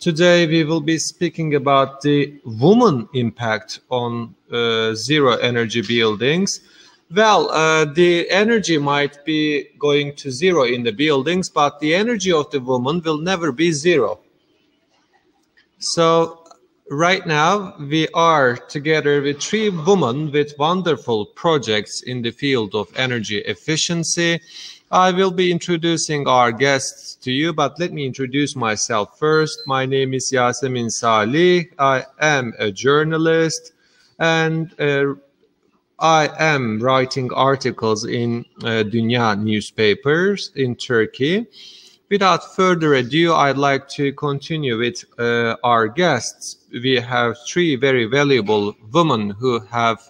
Today we will be speaking about the woman impact on zero energy buildings. Well, the energy might be going to zero in the buildings, but the energy of the woman will never be zero. So right now we are together with 3 women with wonderful projects in the field of energy efficiency. I will be introducing our guests to you, but let me introduce myself first. My name is Yasemin Salih. I am a journalist and I am writing articles in Dünya newspapers in Turkey. Without further ado, I'd like to continue with our guests. We have 3 very valuable women who have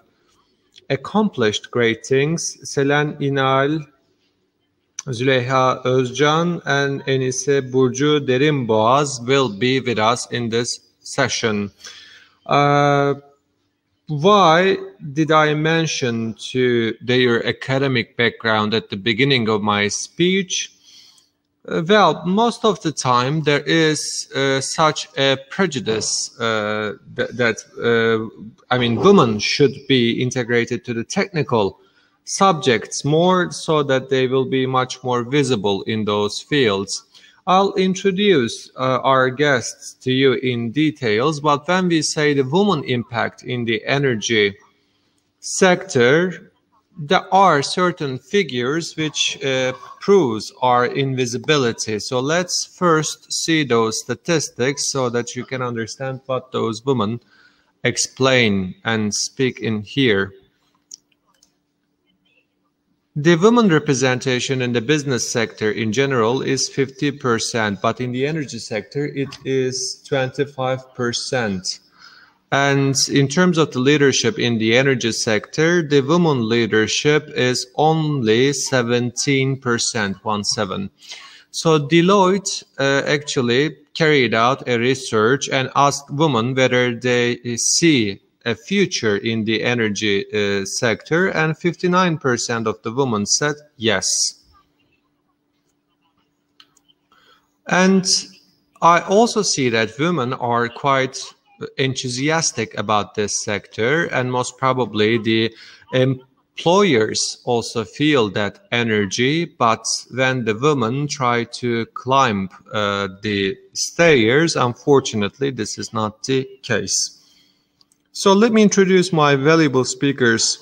accomplished great things. Selen İnal, Züleyha Özcan, and Enise Burcu Derin will be with us in this session. Why did I mention to their academic background at the beginning of my speech? Well, most of the time there is such a prejudice I mean, women should be integrated to the technical subjects more so that they will be much more visible in those fields. I'll introduce our guests to you in details, but when we say the woman impact in the energy sector, there are certain figures which proves our invisibility. So let's first see those statistics so that you can understand what those women explain and speak in here. The women representation in the business sector in general is 50%, but in the energy sector it is 25%. And in terms of the leadership in the energy sector, the women leadership is only 17%, 17. So Deloitte actually carried out a research and asked women whether they see a future in the energy sector, and 59% of the women said yes. And I also see that women are quite enthusiastic about this sector, and most probably the employers also feel that energy, but when the women try to climb the stairs, unfortunately this is not the case. So let me introduce my valuable speakers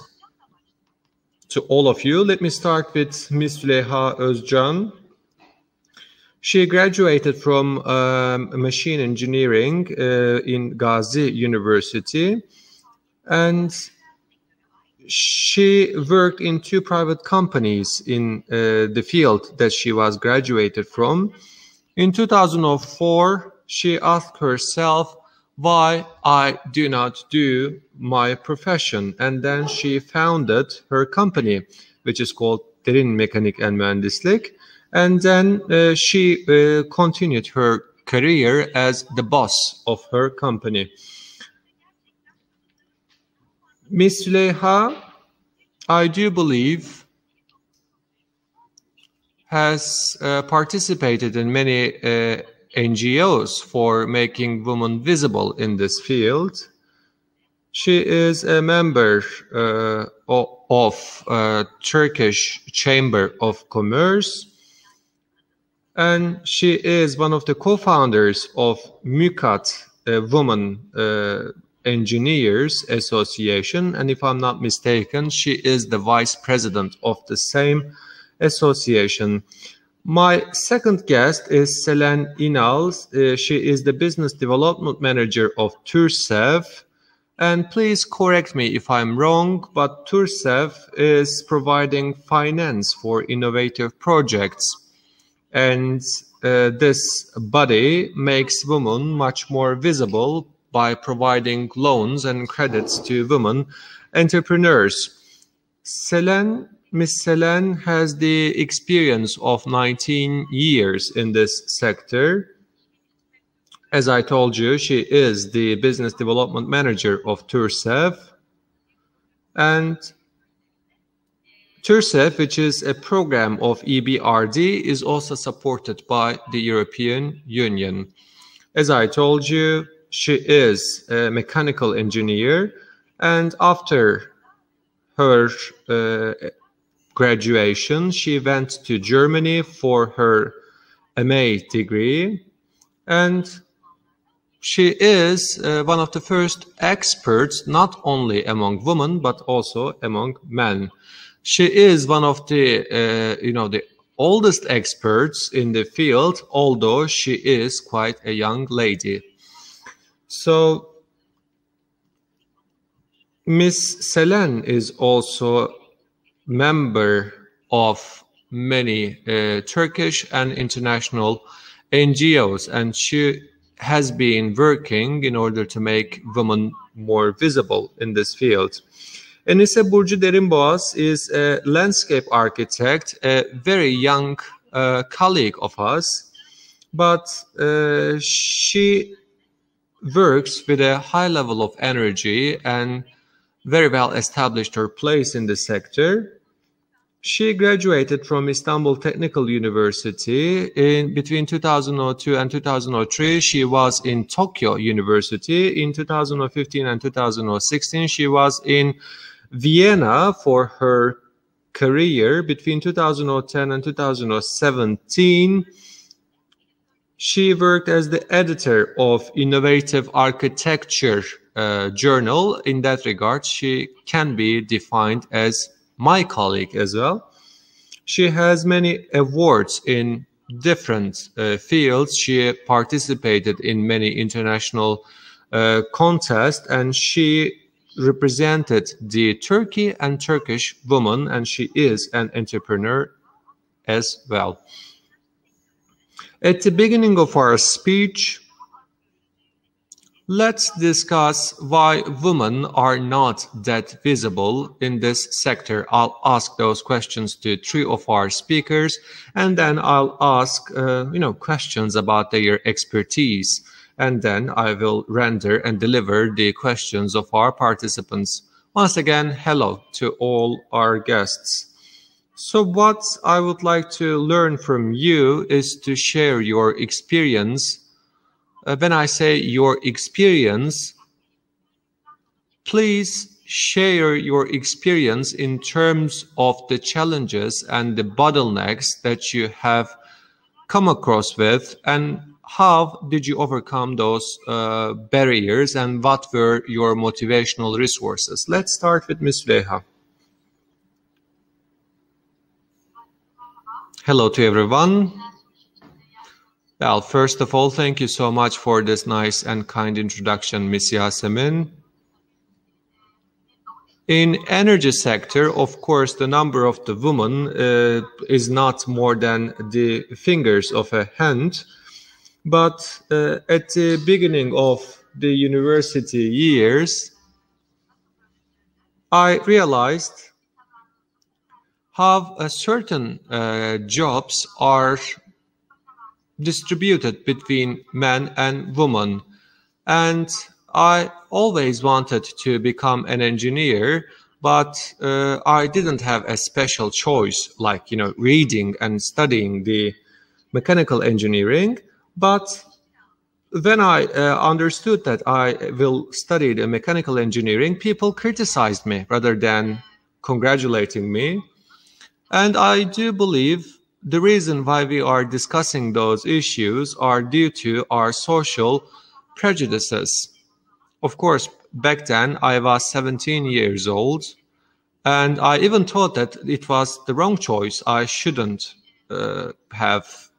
to all of you. Let me start with Ms. Züleyha Özcan. She graduated from machine engineering in Gazi University, and she worked in 2 private companies in the field that she was graduated from. In 2004, she asked herself, why I do not do my profession, and then she founded her company, which is called Derin, Mekanik and Mühendislik, and then she continued her career as the boss of her company. Ms. Züleyha, I do believe, has participated in many NGOs for making women visible in this field. She is a member of Turkish Chamber of Commerce, and she is one of the co-founders of MÜKAT, Women Engineers Association, and if I'm not mistaken, she is the vice president of the same association. My second guest is Selen İnal. She is the Business Development Manager of TurSEFF. And please correct me if I'm wrong, but TurSEFF is providing finance for innovative projects. And this body makes women much more visible by providing loans and credits to women entrepreneurs. Miss Selen has the experience of 19 years in this sector. As I told you, she is the business development manager of TurSEFF. And TurSEFF, which is a program of EBRD, is also supported by the European Union. As I told you, she is a mechanical engineer, and after her graduation, she went to Germany for her MA degree, and she is one of the first experts, not only among women, but also among men. She is one of the, the oldest experts in the field, although she is quite a young lady. So, Miss Selen is also member of many Turkish and international NGOs, and she has been working in order to make women more visible in this field. Enise Burcu Derinboğaz is a landscape architect, a very young colleague of us, but she works with a high level of energy and very well established her place in the sector. She graduated from Istanbul Technical University in between 2002 and 2003. She was in Tokyo University. In 2015 and 2016, she was in Vienna for her career. Between 2010 and 2017, she worked as the editor of Innovative Architecture journal. In that regard, she can be defined as my colleague as well. She has many awards in different fields. She participated in many international contests, and she represented the Turkey and Turkish women, and she is an entrepreneur as well. At the beginning of our speech, let's discuss why women are not that visible in this sector. I'll ask those questions to three of our speakers, and then I'll ask, questions about their expertise. And then I will render and deliver the questions of our participants. Once again, hello to all our guests. So what I would like to learn from you is to share your experience. When I say your experience, please share your experience in terms of the challenges and the bottlenecks that you have come across with, and how did you overcome those barriers, and what were your motivational resources? Let's start with Ms. Züleyha. Hello to everyone. Well, first of all, thank you so much for this nice and kind introduction, Ms. Yasemin. In energy sector, of course, the number of the women is not more than the fingers of a hand. But at the beginning of the university years, I realized how certain jobs are distributed between men and women. And I always wanted to become an engineer, but I didn't have a special choice, like, reading and studying the mechanical engineering. But when I understood that I will study the mechanical engineering, people criticized me rather than congratulating me. And I do believe the reason why we are discussing those issues are due to our social prejudices. Of course, back then I was 17 years old, and I even thought that it was the wrong choice. I shouldn't have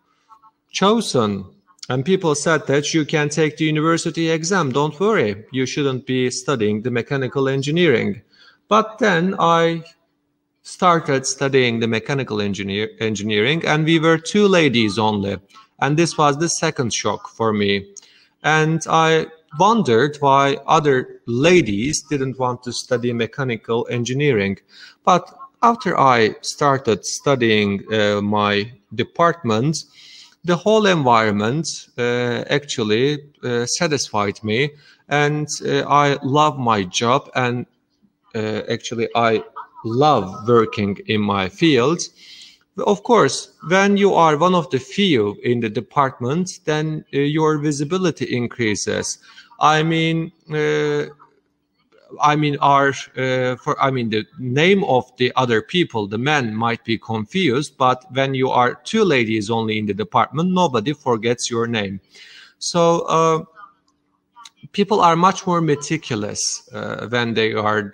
chosen. And people said that you can take the university exam, don't worry, you shouldn't be studying the mechanical engineering. But then I started studying the mechanical engineering, and we were two ladies only. And this was the second shock for me. And I wondered why other ladies didn't want to study mechanical engineering. But after I started studying my department, the whole environment actually satisfied me, and I love my job, and actually I love working in my field. Of course, when you are one of the few in the department, then your visibility increases. I mean, the name of the other people, the men, might be confused, but when you are two ladies only in the department, nobody forgets your name. So people are much more meticulous when they are,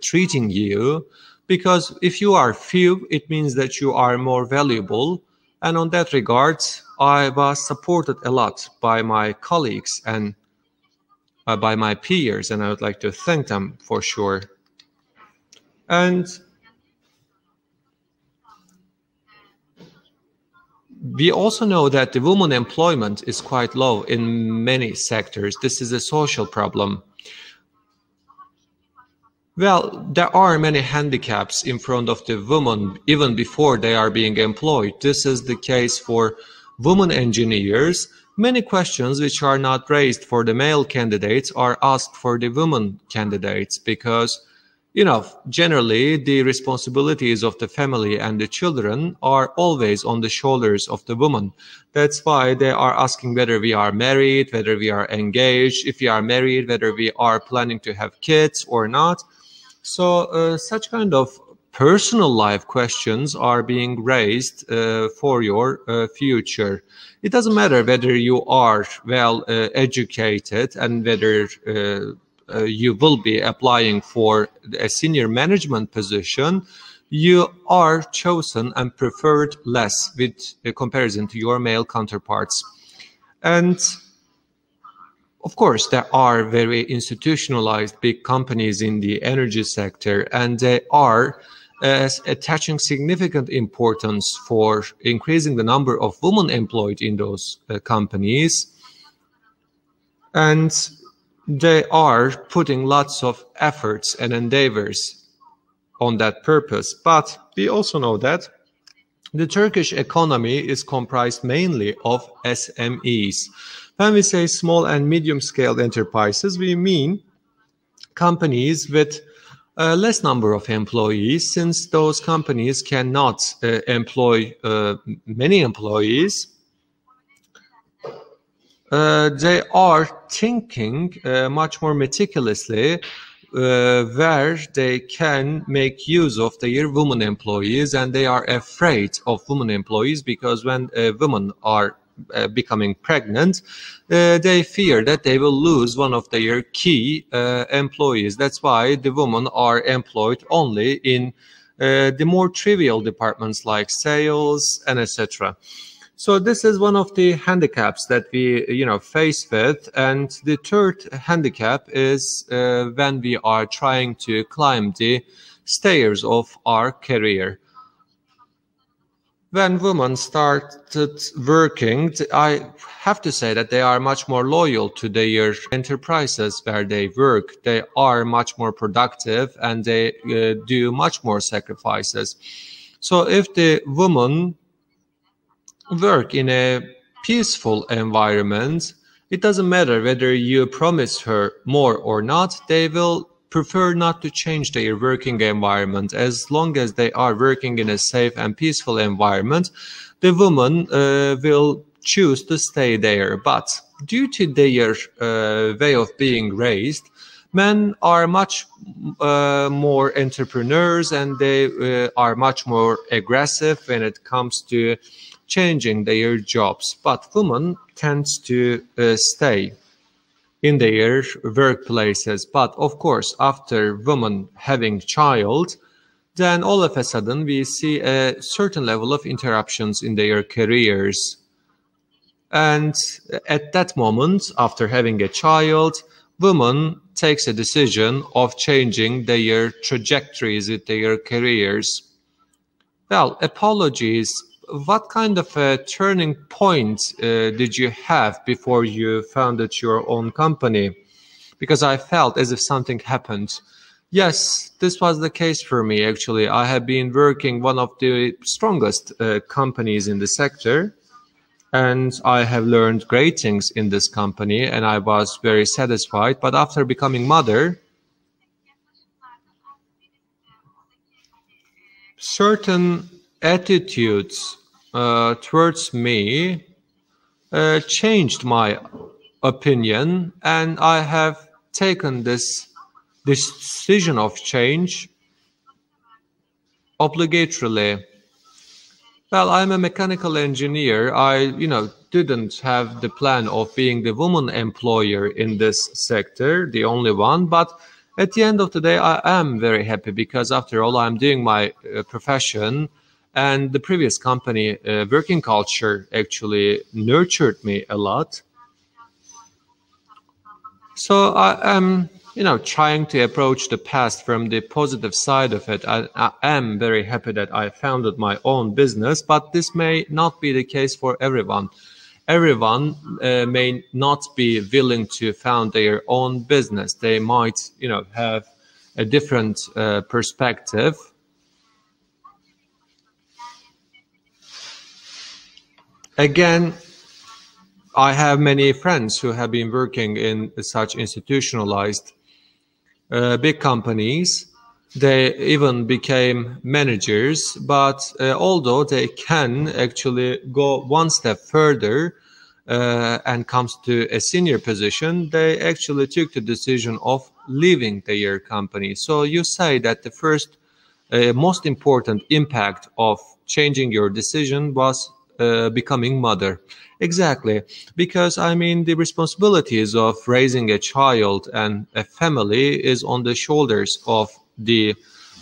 treating you, because if you are few, it means that you are more valuable. And on that regard, I was supported a lot by my colleagues and by my peers, and I would like to thank them for sure. And we also know that the women employment is quite low in many sectors. This is a social problem. Well, there are many handicaps in front of the women even before they are being employed. This is the case for women engineers. Many questions which are not raised for the male candidates are asked for the women candidates because, generally the responsibilities of the family and the children are always on the shoulders of the woman. That's why they are asking whether we are married, whether we are engaged, if we are married, whether we are planning to have kids or not. So such kind of personal life questions are being raised for your future. It doesn't matter whether you are well educated and whether you will be applying for a senior management position. You are chosen and preferred less with a comparison to your male counterparts. And of course, there are very institutionalized big companies in the energy sector, and they are attaching significant importance for increasing the number of women employed in those companies. And they are putting lots of efforts and endeavors on that purpose. But we also know that the Turkish economy is comprised mainly of SMEs. When we say small and medium-scale enterprises, we mean companies with less number of employees, since those companies cannot employ many employees. They are thinking much more meticulously where they can make use of their women employees, and they are afraid of women employees because when women are becoming pregnant, they fear that they will lose one of their key employees. That's why the women are employed only in the more trivial departments like sales and etc. So this is one of the handicaps that we face with. And the third handicap is when we are trying to climb the stairs of our career. When women started working, I have to say that they are much more loyal to their enterprises where they work. They are much more productive and they do much more sacrifices. So if the woman work in a peaceful environment, it doesn't matter whether you promise her more or not, they will prefer not to change their working environment. As long as they are working in a safe and peaceful environment, the woman will choose to stay there. But due to their way of being raised, men are much more entrepreneurs, and they are much more aggressive when it comes to changing their jobs. But women tends to stay in their workplaces. But of course, after women having child, then all of a sudden we see a certain level of interruptions in their careers. And at that moment, after having a child, woman takes a decision of changing their trajectories with their careers. Well, apologies what kind of a turning point did you have before you founded your own company? Because I felt as if something happened. Yes, this was the case for me, actually. I have been working one of the strongest companies in the sector, and I have learned great things in this company, and I was very satisfied. But after becoming mother, certain attitudes towards me changed my opinion, and I have taken this decision of change obligatorily. Well, I'm a mechanical engineer. I, didn't have the plan of being the woman employer in this sector, the only one. But at the end of the day, I am very happy because after all, I'm doing my profession, and the previous company working culture actually nurtured me a lot. So I am, trying to approach the past from the positive side of it. I am very happy that I founded my own business, but this may not be the case for everyone. Everyone may not be willing to found their own business. They might, have a different perspective. Again, I have many friends who have been working in such institutionalized big companies. They even became managers, but although they can actually go one step further and comes to a senior position, they actually took the decision of leaving their company. So you say that the first most important impact of changing your decision was becoming mother. Exactly, because the responsibilities of raising a child and a family is on the shoulders of the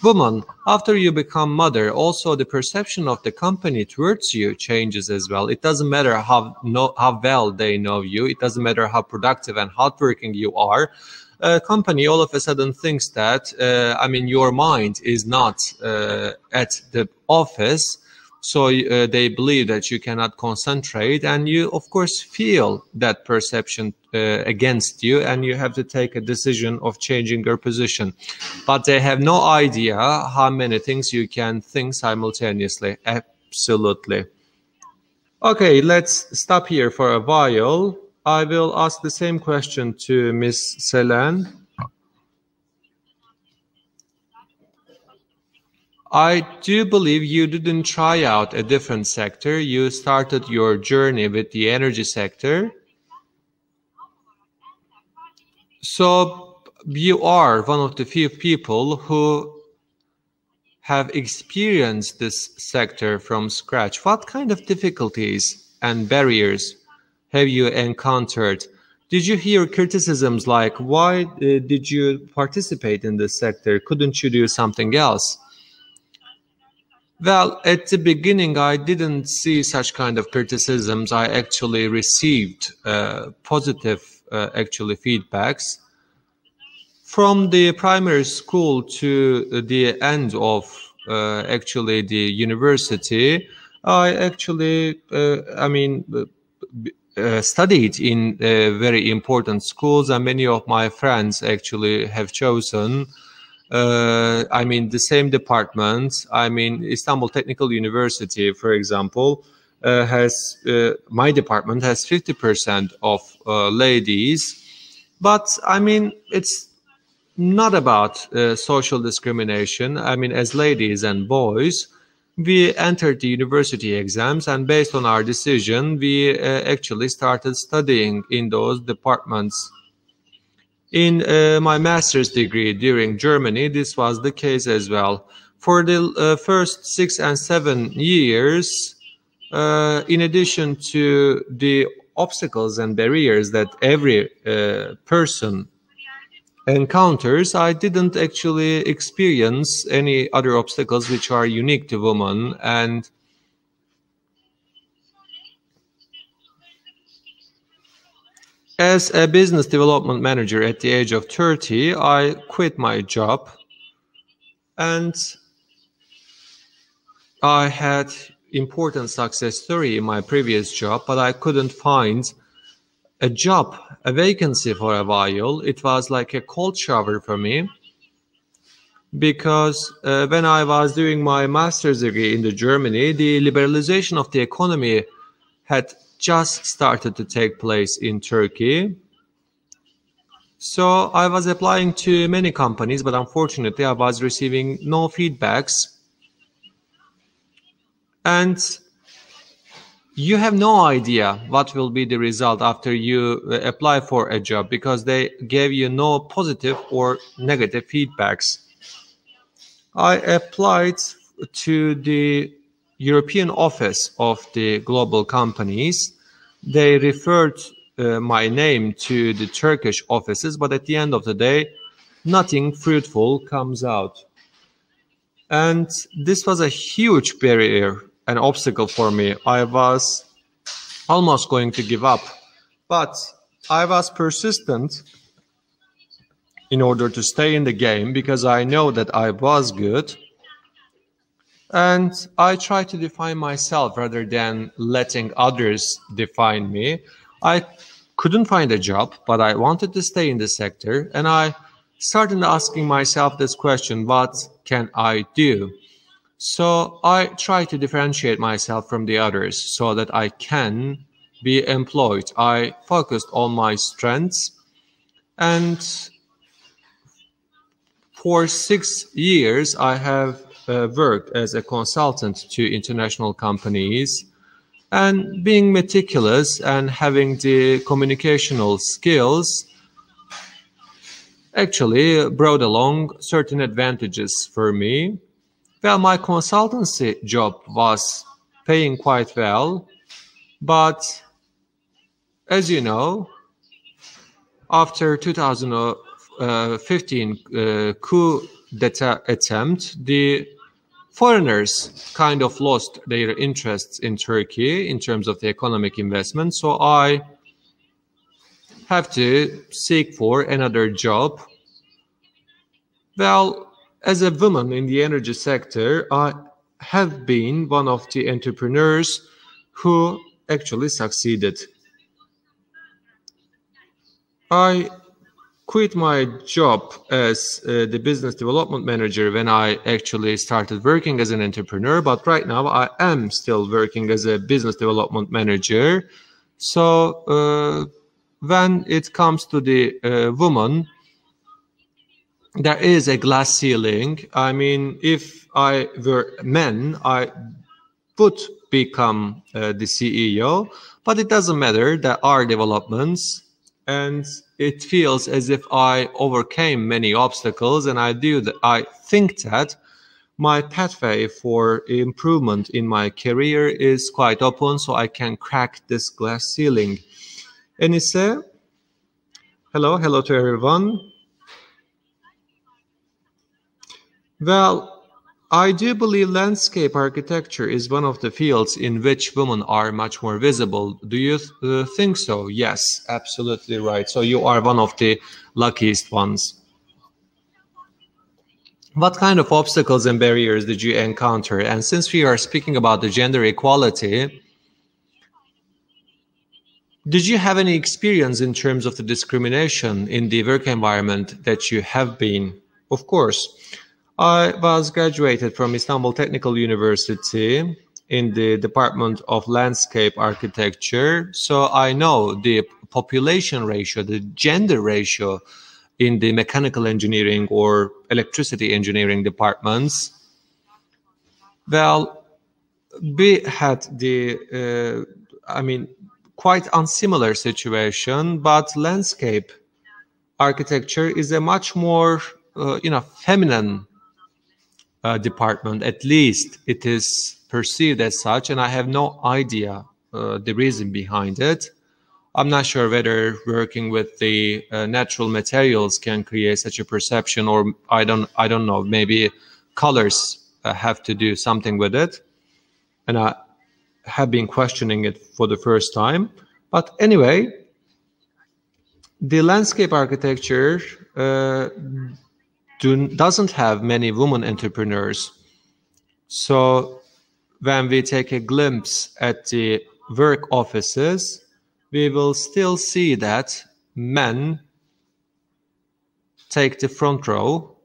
woman. After you become mother, also the perception of the company towards you changes as well. It doesn't matter how well they know you. It doesn't matter how productive and hardworking you are. A company all of a sudden thinks that, your mind is not at the office. So they believe that you cannot concentrate, and you, of course, feel that perception against you, and you have to take a decision of changing your position. But they have no idea how many things you can think simultaneously. Absolutely. Okay, let's stop here for a while. I will ask the same question to Ms. Selen. I do believe you didn't try out a different sector. You started your journey with the energy sector. So you are one of the few people who have experienced this sector from scratch. What kind of difficulties and barriers have you encountered? Did you hear criticisms like, why did you participate in this sector? Couldn't you do something else? Well, at the beginning, I didn't see such kind of criticisms. I actually received positive feedbacks. From the primary school to the end of the university, I actually, studied in very important schools, and many of my friends actually have chosen the same department. Istanbul Technical University, for example, my department has 50% of ladies. But it's not about social discrimination. As ladies and boys, we entered the university exams, and based on our decision, we actually started studying in those departments. In my master's degree during Germany, this was the case as well. For the first 6 and 7 years, in addition to the obstacles and barriers that every person encounters, I didn't actually experience any other obstacles which are unique to women. And as a business development manager at the age of 30, I quit my job, and I had, important success story in my previous job, but I couldn't find a job, a vacancy for a while. It was like a cold shower for me, because when I was doing my master's degree in Germany, the liberalization of the economy had just started to take place in Turkey. So I was applying to many companies, but unfortunately I was receiving no feedbacks. And you have no idea what will be the result after you apply for a job, because they gave you no positive or negative feedbacks. I applied to the European office of the global companies. They referred my name to the Turkish offices, but at the end of the day, nothing fruitful comes out. And this was a huge barrier, an obstacle for me. I was almost going to give up, but I was persistent in order to stay in the game, because I know that I was good. And I tried to define myself rather than letting others define me. I couldn't find a job, but I wanted to stay in the sector. And I started asking myself this question: what can I do? So I tried to differentiate myself from the others so that I can be employed. I focused on my strengths, and for 6 years I have worked as a consultant to international companies, and being meticulous and having the communicational skills actually brought along certain advantages for me. Well, my consultancy job was paying quite well, but as you know, after 2015 coup d'etat attempt, the foreigners kind of lost their interests in Turkey in terms of the economic investment. So I have to seek for another job. Well, as a woman in the energy sector, I have been one of the entrepreneurs who actually succeeded. I quit my job as the business development manager when I actually started working as an entrepreneur, but right now I am still working as a business development manager. So when it comes to the woman, there is a glass ceiling. I mean, if I were a man, I would become the CEO, but it doesn't matter. There are developments, and it feels as if I overcame many obstacles, and I think that my pathway for improvement in my career is quite open, so I can crack this glass ceiling. Enise, hello to everyone. Well, I do believe landscape architecture is one of the fields in which women are much more visible. Do you think so? Yes, absolutely right. So you are one of the luckiest ones. What kind of obstacles and barriers did you encounter? And since we are speaking about the gender equality, did you have any experience in terms of the discrimination in the work environment that you have been? Of course. I was graduated from Istanbul Technical University in the Department of Landscape Architecture. So I know the population ratio, the gender ratio in the mechanical engineering or electricity engineering departments. Well, we had the, quite unsimilar situation, but landscape architecture is a much more, feminine department. At least it is perceived as such, and I have no idea the reason behind it. I'm not sure whether working with the natural materials can create such a perception, or I don't know. Maybe colors have to do something with it, and I have been questioning it for the first time. But anyway, the landscape architecture doesn't have many women entrepreneurs. So when we take a glimpse at the work offices, we will still see that men take the front row.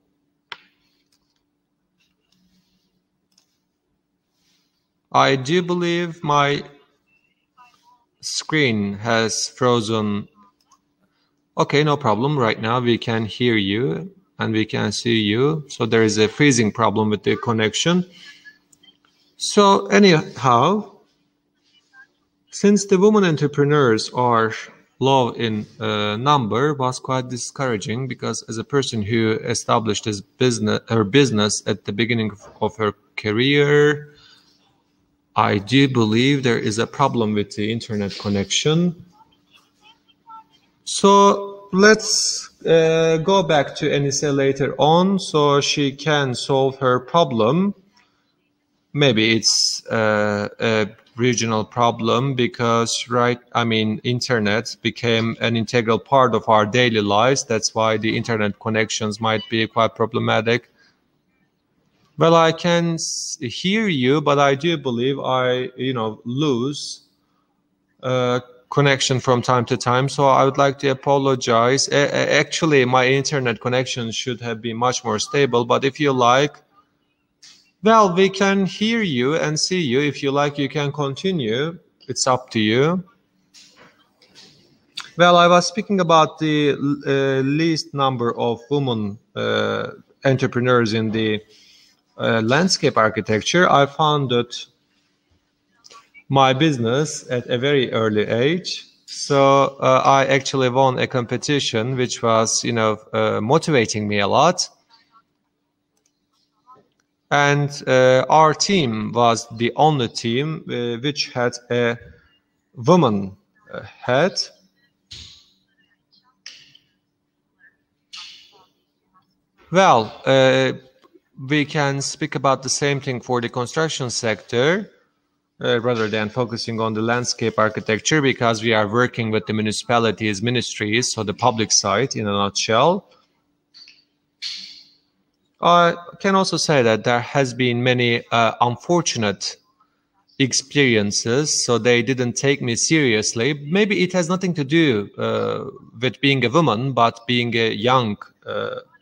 I do believe my screen has frozen. Okay, no problem. Right now we can hear you and we can see you. So there is a freezing problem with the connection. So anyhow, since the women entrepreneurs are low in number, was quite discouraging, because as a person who established her business at the beginning of her career, I do believe there is a problem with the internet connection. So let's go back to Enise later on so she can solve her problem. Maybe it's a regional problem because, internet became an integral part of our daily lives. That's why the internet connections might be quite problematic. Well, I can hear you, but I do believe I, lose connection from time to time. So I would like to apologize. Actually, my internet connection should have been much more stable, but if you like, well, we can hear you and see you. If you like, you can continue. It's up to you. Well, I was speaking about the least number of women entrepreneurs in the landscape architecture. I founded my business at a very early age. So I actually won a competition, which was, motivating me a lot. And our team was the only team which had a woman head. Well, we can speak about the same thing for the construction sector rather than focusing on the landscape architecture, because we are working with the municipalities, ministries, so the public side in a nutshell. I can also say that there has been many unfortunate experiences, so they didn't take me seriously. Maybe it has nothing to do with being a woman, but being a young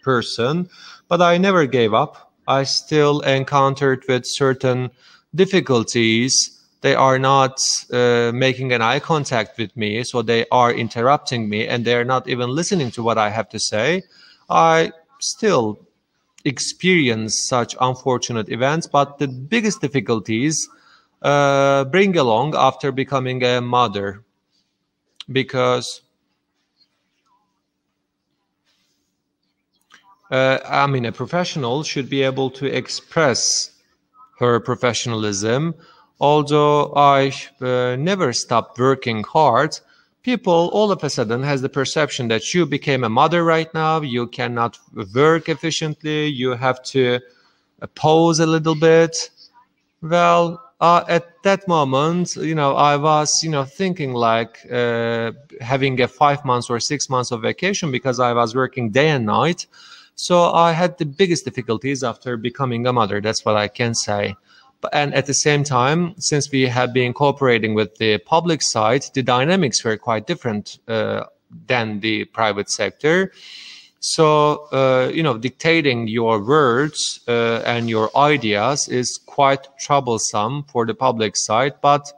person. But I never gave up. I still encountered with certain difficulties. They are not making an eye contact with me, so they are interrupting me, and they're not even listening to what I have to say. I still experience such unfortunate events, but the biggest difficulties bring along after becoming a mother, because a professional should be able to express her professionalism. Although I never stopped working hard, people all of a sudden has the perception that you became a mother right now, you cannot work efficiently, you have to pause a little bit. Well, at that moment, I was, thinking like having a 5 months or 6 months of vacation, because I was working day and night. So I had the biggest difficulties after becoming a mother. That's what I can say. And at the same time, since we have been cooperating with the public side, the dynamics were quite different than the private sector. So, dictating your words and your ideas is quite troublesome for the public side. But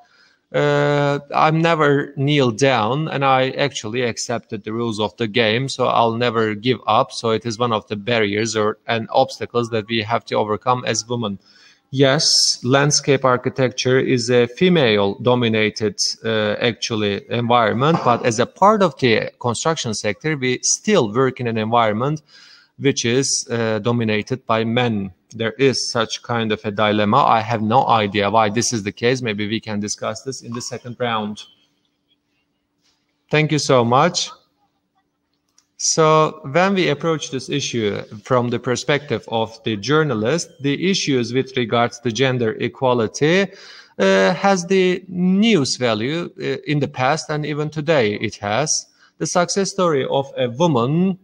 I'm never kneel down, and I actually accepted the rules of the game. So I'll never give up. So it is one of the barriers and obstacles that we have to overcome as women. Yes, landscape architecture is a female-dominated, environment, but as a part of the construction sector, we still work in an environment which is dominated by men. There is such kind of a dilemma. I have no idea why this is the case. Maybe we can discuss this in the second round. Thank you so much. So when we approach this issue from the perspective of the journalist, the issues with regards to gender equality has the news value in the past, and even today it has. The success story of a woman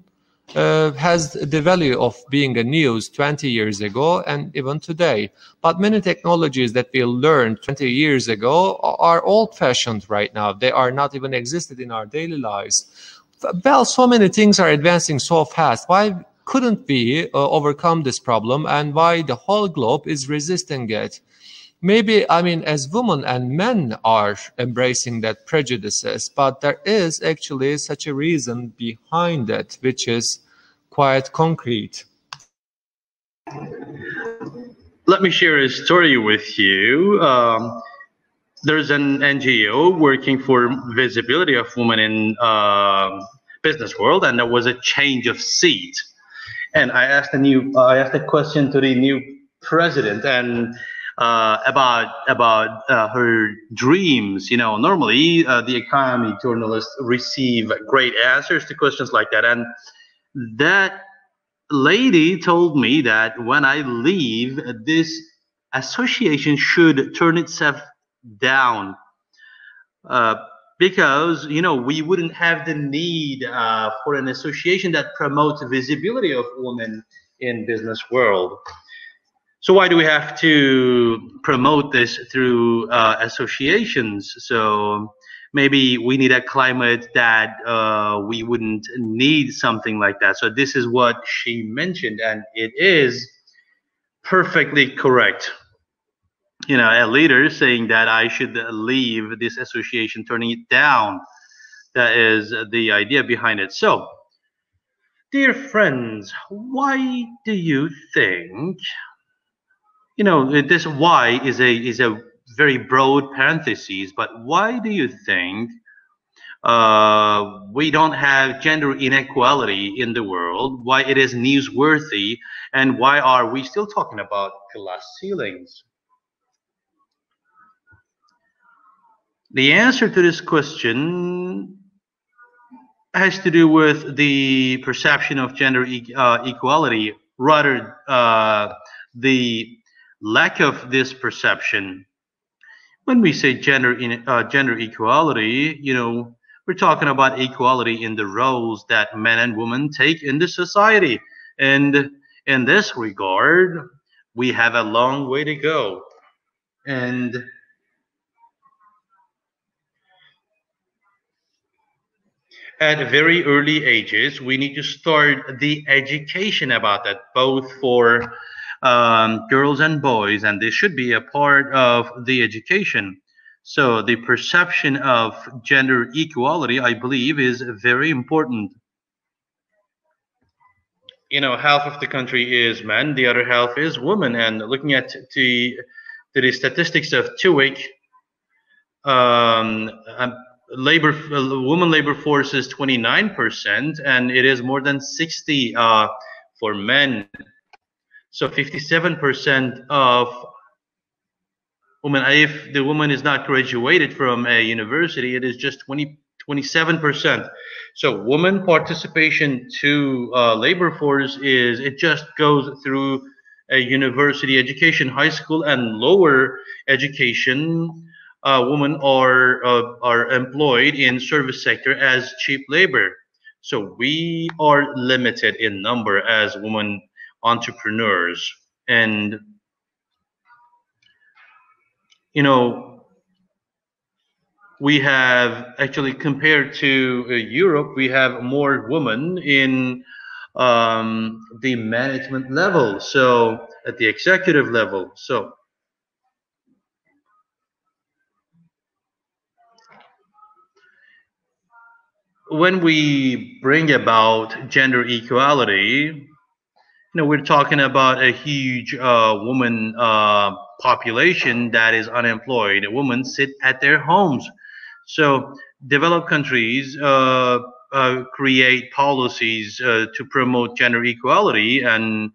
has the value of being a news 20 years ago and even today. But many technologies that we learned 20 years ago are old-fashioned right now. They are not even existed in our daily lives. Well, so many things are advancing so fast. Why couldn't we overcome this problem, and why the whole globe is resisting it? Maybe, I mean, as women and men are embracing that prejudices, but there is actually such a reason behind it, which is quite concrete. Let me share a story with you. There's an NGO working for visibility of women in business world, and there was a change of seat. And I asked a question to the new president, and about her dreams. You know, normally the economy journalists receive great answers to questions like that, and that lady told me that when I leave, this association should turn itself down, because, you know, we wouldn't have the need for an association that promotes visibility of women in business world. So why do we have to promote this through associations? So maybe we need a climate that we wouldn't need something like that. So this is what she mentioned, and it is perfectly correct. You know, a leader saying that I should leave this association, turning it down. That is the idea behind it. So, dear friends, why do you think, you know, this why is a very broad parenthesis, but why do you think we don't have gender inequality in the world, why it is newsworthy, and why are we still talking about glass ceilings? The answer to this question has to do with the perception of gender equality, rather the lack of this perception. When we say gender equality, you know, we're talking about equality in the roles that men and women take in the society. And in this regard, we have a long way to go. And at very early ages, we need to start the education about that, both for girls and boys, and this should be a part of the education. So the perception of gender equality, I believe, is very important. You know, half of the country is men, the other half is women, and looking at the statistics of TUIC, women labor force is 29%, and it is more than 60 for men. So 57% of women, if the woman is not graduated from a university, it is just 27%. So women participation to labor force it just goes through a university education, high school and lower education. Women are employed in service sector as cheap labor. So we are limited in number as women entrepreneurs. And, you know, we have actually, compared to Europe, we have more women in the management level, so at the executive level. So when we bring about gender equality, you know, we're talking about a huge woman population that is unemployed. Women sit at their homes. So developed countries create policies to promote gender equality, and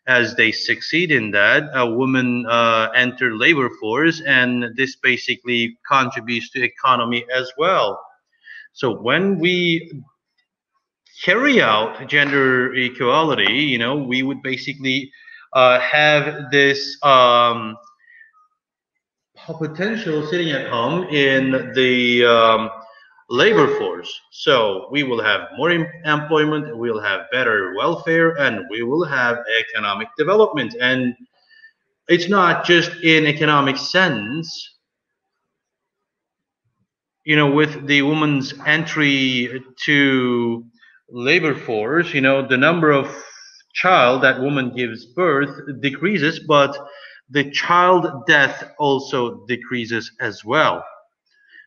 as they succeed in that, women enter labor force, and this basically contributes to economy as well. So when we carry out gender equality, you know, we would basically have this potential sitting at home in the labor force. So we will have more employment, we will have better welfare, and we will have economic development. And it's not just in economic sense. You know, with the woman's entry to labor force, you know, the number of child that woman gives birth decreases, but the child death also decreases as well.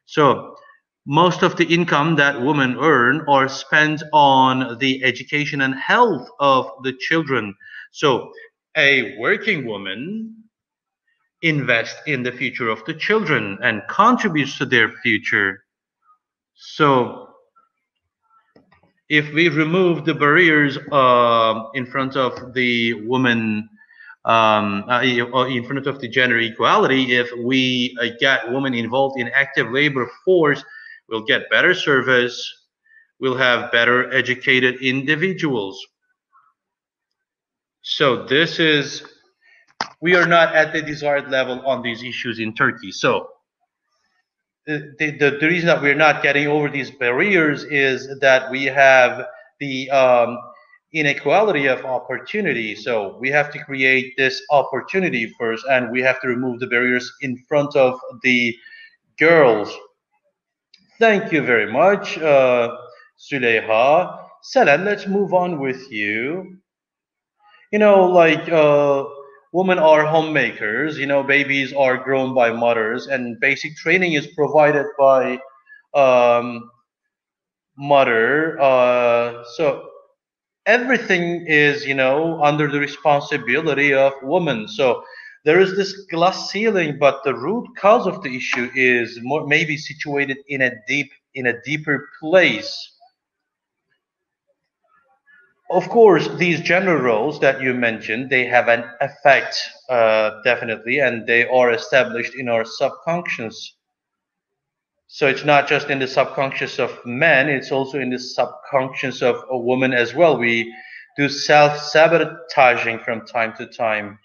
So most of the income that women earn are spent on the education and health of the children. So a working woman invests in the future of the children and contributes to their future. So if we remove the barriers in front of the woman, in front of the gender equality, if we get women involved in active labor force, we'll get better service, we'll have better educated individuals. So this is, we are not at the desired level on these issues in Turkey. So the reason that we're not getting over these barriers is that we have the inequality of opportunity. So we have to create this opportunity first, and we have to remove the barriers in front of the girls. Thank you very much, Züleyha. Selen, let's move on with you. You know, like women are homemakers, you know, babies are grown by mothers, and basic training is provided by mother. So everything is, you know, under the responsibility of women. So there is this glass ceiling, but the root cause of the issue is more, maybe situated in a deeper place. Of course, these gender roles that you mentioned, they have an effect, definitely, and they are established in our subconscious. So it's not just in the subconscious of men, it's also in the subconscious of a woman as well. We do self-sabotaging from time to time.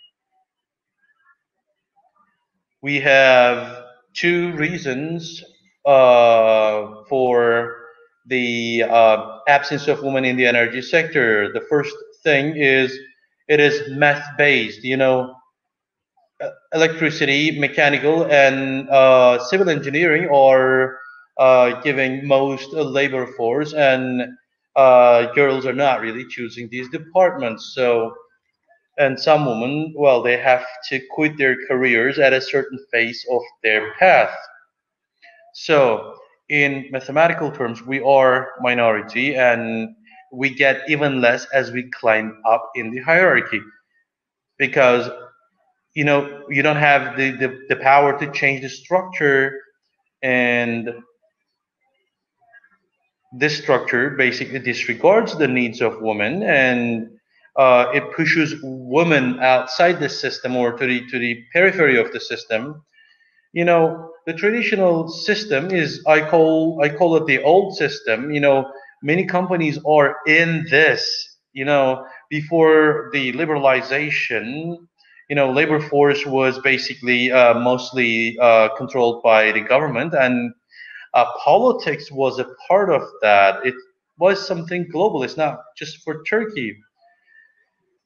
We have two reasons for the absence of women in the energy sector. The first thing is it is math-based. You know, electricity, mechanical, and civil engineering are giving most labor force, and girls are not really choosing these departments. So, and some women, well, they have to quit their careers at a certain phase of their path. So in mathematical terms, we are minority, and we get even less as we climb up in the hierarchy, because you know, you don't have the power to change the structure, and this structure basically disregards the needs of women, and it pushes women outside the system or to the periphery of the system. You know, the traditional system is, I call it the old system. You know, many companies are in this. You know, before the liberalization, you know, labor force was basically mostly controlled by the government, and politics was a part of that. It was something global. It's not just for Turkey.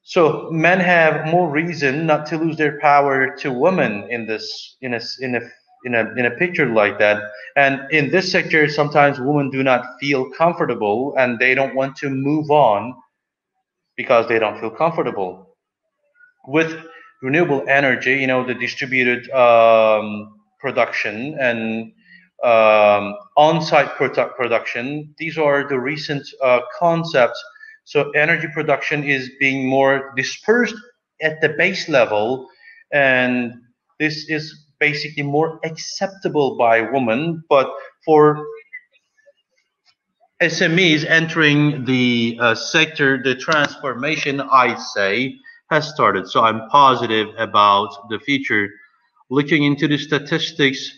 So men have more reason not to lose their power to women in this, in a picture like that. And in this sector, sometimes women do not feel comfortable, and they don't want to move on because they don't feel comfortable with renewable energy. You know, the distributed production and on-site production. These are the recent concepts. So energy production is being more dispersed at the base level, and this is basically more acceptable by women. But for SMEs entering the sector, the transformation, I say, has started. So I'm positive about the future. Looking into the statistics,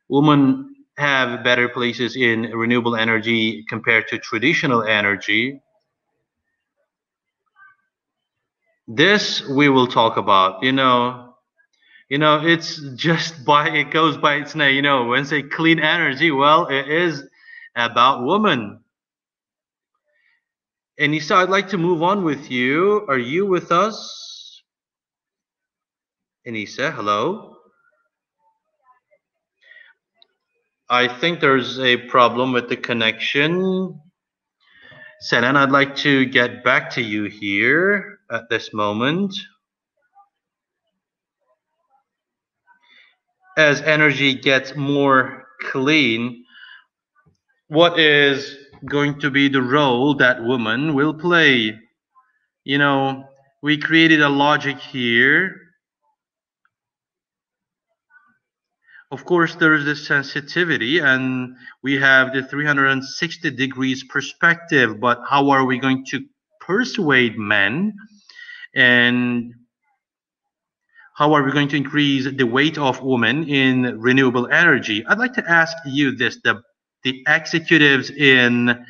women have better places in renewable energy compared to traditional energy. This we will talk about. You know, it's just it goes by its name. You know, when say clean energy, well, it is about women. Anissa, I'd like to move on with you. Are you with us? Anissa, hello? I think there's a problem with the connection. Selen, I'd like to get back to you here at this moment. As energy gets more clean, what is going to be the role that women will play? You know, we created a logic here. Of course, there is this sensitivity, and we have the 360 degrees perspective, but how are we going to persuade men? And how are we going to increase the weight of women in renewable energy? I'd like to ask you this, the executives in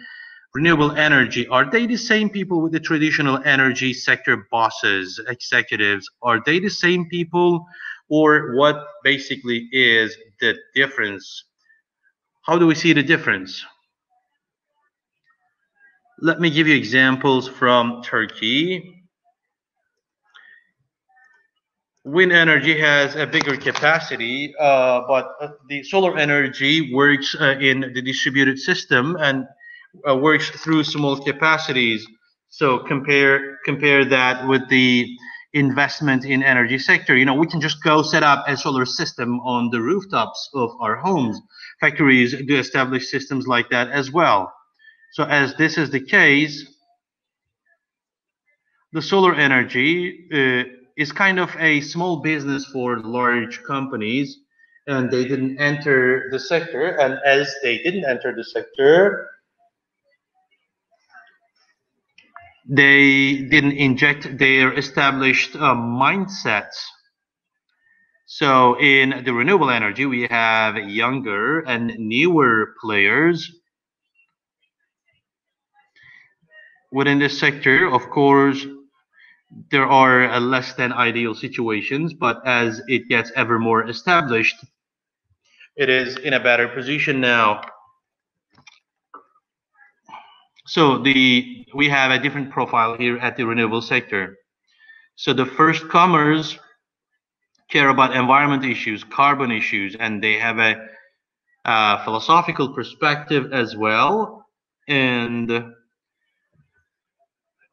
renewable energy, are they the same people with the traditional energy sector bosses, executives? Are they the same people, or what basically is the difference? How do we see the difference? Let me give you examples from Turkey. Wind energy has a bigger capacity, but the solar energy works in the distributed system and works through small capacities. So compare that with the investment in energy sector. You know, we can just go set up a solar system on the rooftops of our homes. Factories do establish systems like that as well. So as this is the case, the solar energy is kind of a small business for large companies, and they didn't enter the sector. And as they didn't enter the sector, they didn't inject their established mindsets. So in the renewable energy, we have younger and newer players. Within this sector, of course, there are less than ideal situations, but as it gets ever more established, it is in a better position now. So we have a different profile here at the renewable sector. So the first comers care about environment issues, carbon issues, and they have a philosophical perspective as well. And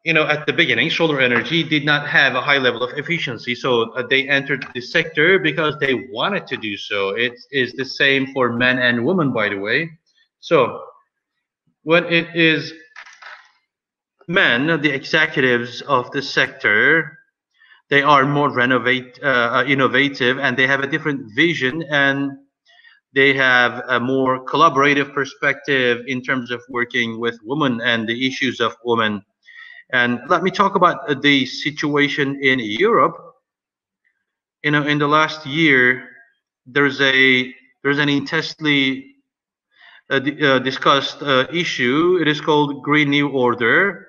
you know, at the beginning, solar energy did not have a high level of efficiency, so they entered the sector because they wanted to do so. It is the same for men and women, by the way. So when it is men, the executives of the sector, they are more innovative, and they have a different vision, and they have a more collaborative perspective in terms of working with women and the issues of women. And let me talk about the situation in Europe. You know, in the last year, there's an intensely discussed issue. It is called Green New Order.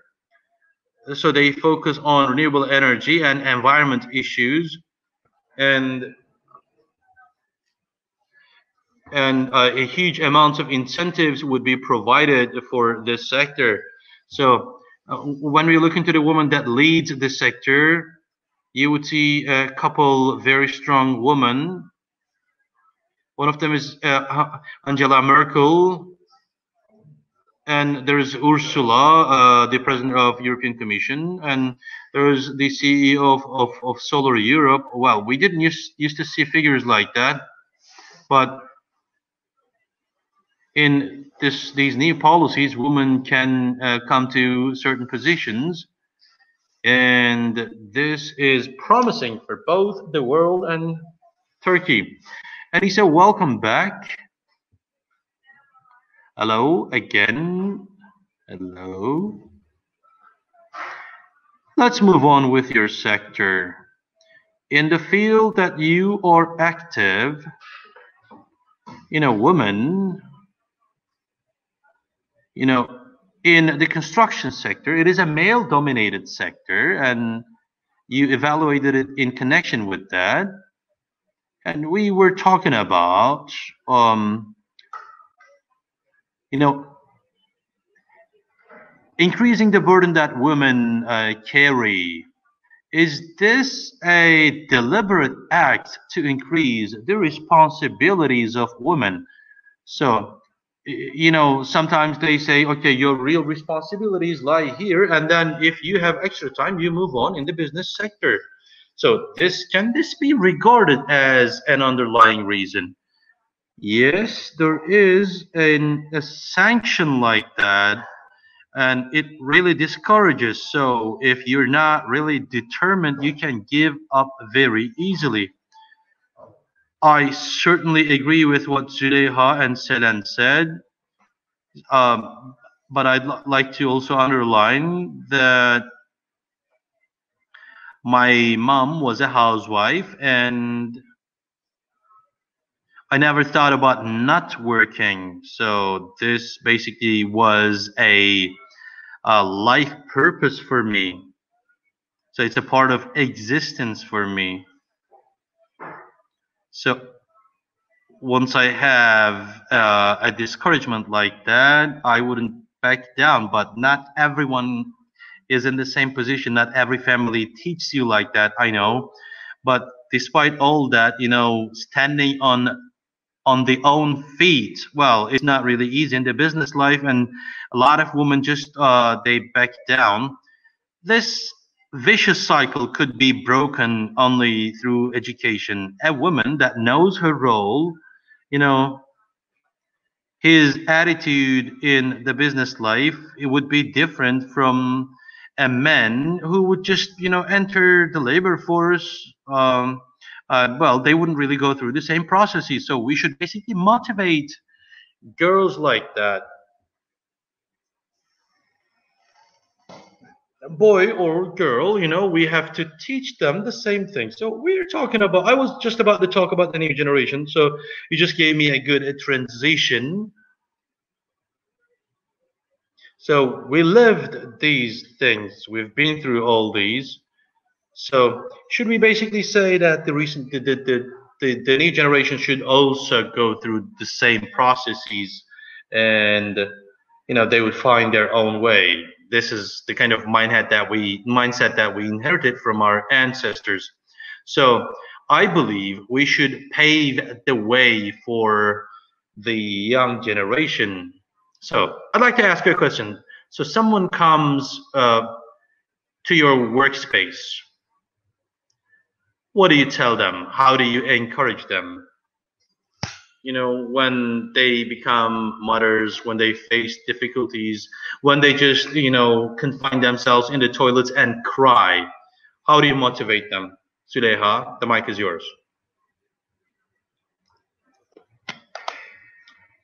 So they focus on renewable energy and environment issues, and a huge amount of incentives would be provided for this sector. So when we look into the woman that leads the sector, you would see a couple very strong women. One of them is Angela Merkel, and there is Ursula, the president of European Commission, and there is the CEO of Solar Europe. Well, we didn't used to see figures like that, but in these new policies, women can come to certain positions, and this is promising for both the world and Turkey. And he said, welcome back. Hello again. Hello. Let's move on with your sector. In the field that you are active, you know, women, you know, in the construction sector, it is a male-dominated sector, and you evaluated it in connection with that. And we were talking about, you know, increasing the burden that women carry. Is this a deliberate act to increase the responsibilities of women? So, you know, sometimes they say, okay, your real responsibilities lie here, and then if you have extra time, you move on in the business sector. So can this be regarded as an underlying reason? Yes, there is a sanction like that, and it really discourages. So if you're not really determined, you can give up very easily. I certainly agree with what Züleyha and Selen said, but I'd like to also underline that my mom was a housewife, and I never thought about not working. So this basically was a life purpose for me. So it's a part of existence for me. So once I have a discouragement like that, I wouldn't back down. But not everyone is in the same position. Not every family teaches you like that, I know. But despite all that, you know, standing on the own feet, well, it's not really easy in the business life, and a lot of women just they back down. This vicious cycle could be broken only through education. A woman that knows her role, you know, his attitude in the business life, it would be different from a man who would just, you know, enter the labor force. Well, they wouldn't really go through the same processes. So we should basically motivate girls like that. Boy or girl, you know, we have to teach them the same thing. So we're talking about, I was just about to talk about the new generation. So you just gave me a good transition. So we lived these things. We've been through all these. So should we basically say that the new generation should also go through the same processes, and you know, they would find their own way? This is the kind of mindset that we inherited from our ancestors. So I believe we should pave the way for the young generation. So I'd like to ask you a question. So someone comes to your workspace. What do you tell them? How do you encourage them? You know, when they become mothers, when they face difficulties, when they just, you know, confine themselves in the toilets and cry, how do you motivate them? Züleyha, the mic is yours.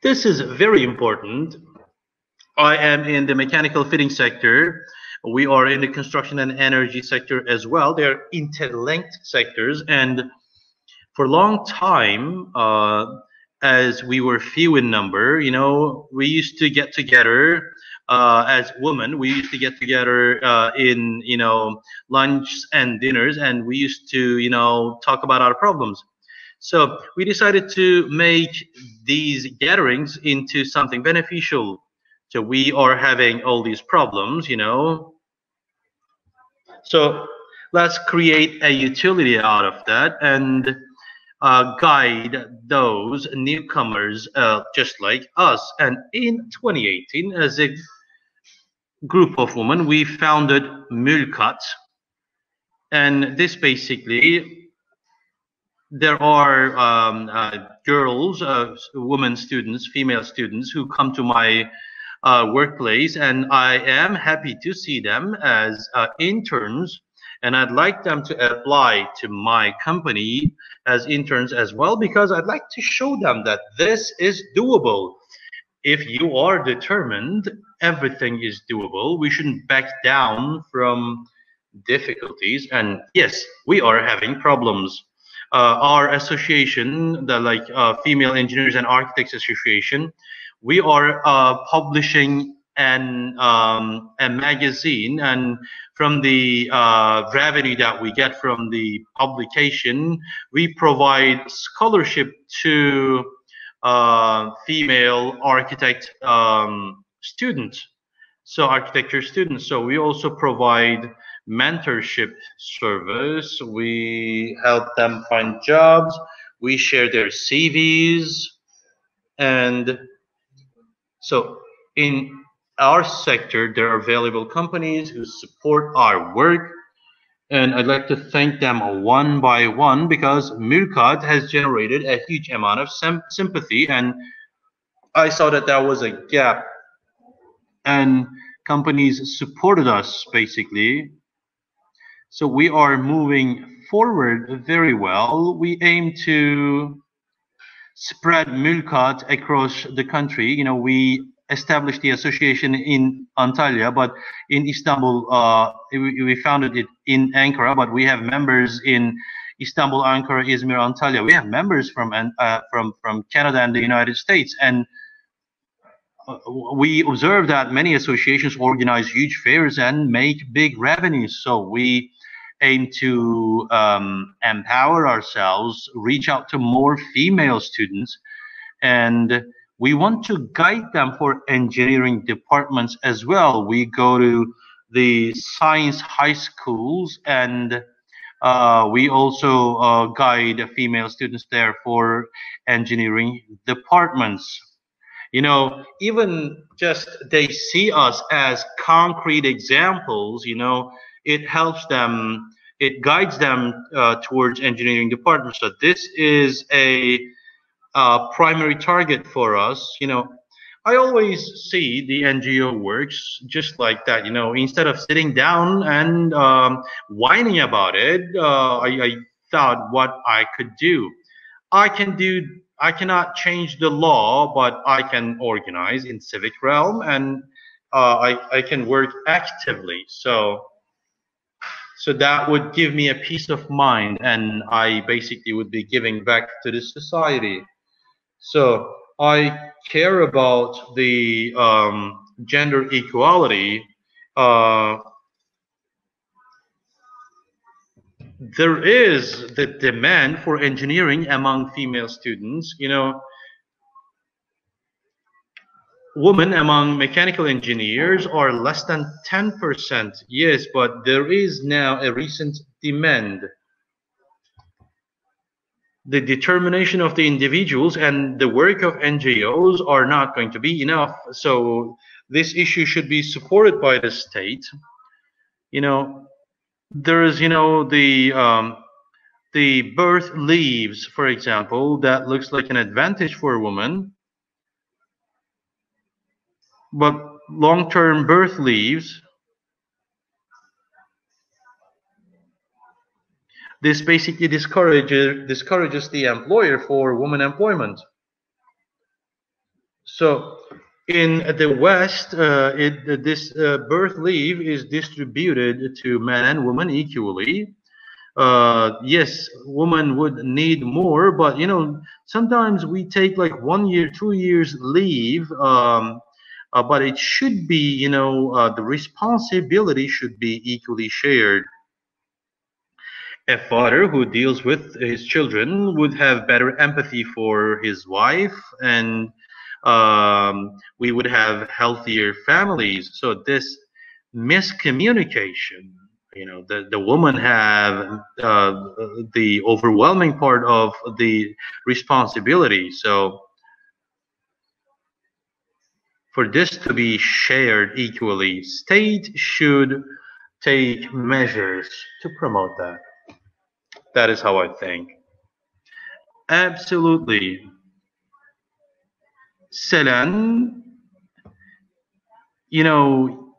This is very important. I am in the mechanical fitting sector. We are in the construction and energy sector as well. They're interlinked sectors, and for a long time, as we were few in number, you know, we used to get together as women. We used to get together in, you know, lunch and dinners, and we used to, you know, talk about our problems. So we decided to make these gatherings into something beneficial. So we are having all these problems, you know. So let's create a utility out of that and guide those newcomers just like us. And in 2018, as a group of women, we founded Mülkat. And this basically, there are girls, women students, female students who come to my workplace, and I am happy to see them as interns, and I'd like them to apply to my company as interns as well, because I'd like to show them that this is doable. If you are determined, everything is doable. We shouldn't back down from difficulties. And yes, we are having problems. Our association, the Female Engineers and Architects Association, we are publishing a magazine, and from the revenue that we get from the publication, we provide scholarship to female architect students. So architecture students. So we also provide mentorship service. We help them find jobs. We share their CVs. And so in our sector, there are valuable companies who support our work. And I'd like to thank them one by one, because Mülkat has generated a huge amount of sympathy, and I saw that there was a gap, and companies supported us basically. So we are moving forward very well. We aim to spread Mülkat across the country. You know, we established the association in Antalya, but in Istanbul, we founded it in Ankara, but we have members in Istanbul, Ankara, Izmir, Antalya. We have members from Canada and the United States, and we observe that many associations organize huge fairs and make big revenues. So we aim to empower ourselves, reach out to more female students, and we want to guide them for engineering departments as well. We go to the science high schools, and we also guide female students there for engineering departments. You know, even just they see us as concrete examples, you know, it helps them, it guides them towards engineering departments. So this is a primary target for us. You know, I always see the NGO works just like that. You know, instead of sitting down and whining about it, I thought what I could do. I cannot change the law, but I can organize in civic realm, and I can work actively. So that would give me a peace of mind, and I basically would be giving back to the society. So I care about the gender equality. There is the demand for engineering among female students. You know, women among mechanical engineers are less than 10%. Yes, but there is now a recent demand. The determination of the individuals and the work of NGOs are not going to be enough. So this issue should be supported by the state. You know, there is, you know, the birth leaves, for example, that looks like an advantage for a woman. But long-term birth leaves, this basically discourages the employer for women employment. So in the West, this birth leave is distributed to men and women equally. Yes, women would need more, but you know, sometimes we take like 1 year, 2 years leave, but it should be, you know, the responsibility should be equally shared. A father who deals with his children would have better empathy for his wife, and we would have healthier families. So this miscommunication, you know, the woman have the overwhelming part of the responsibility. So for this to be shared equally, state should take measures to promote that. That is how I think. Absolutely. Selen, you know,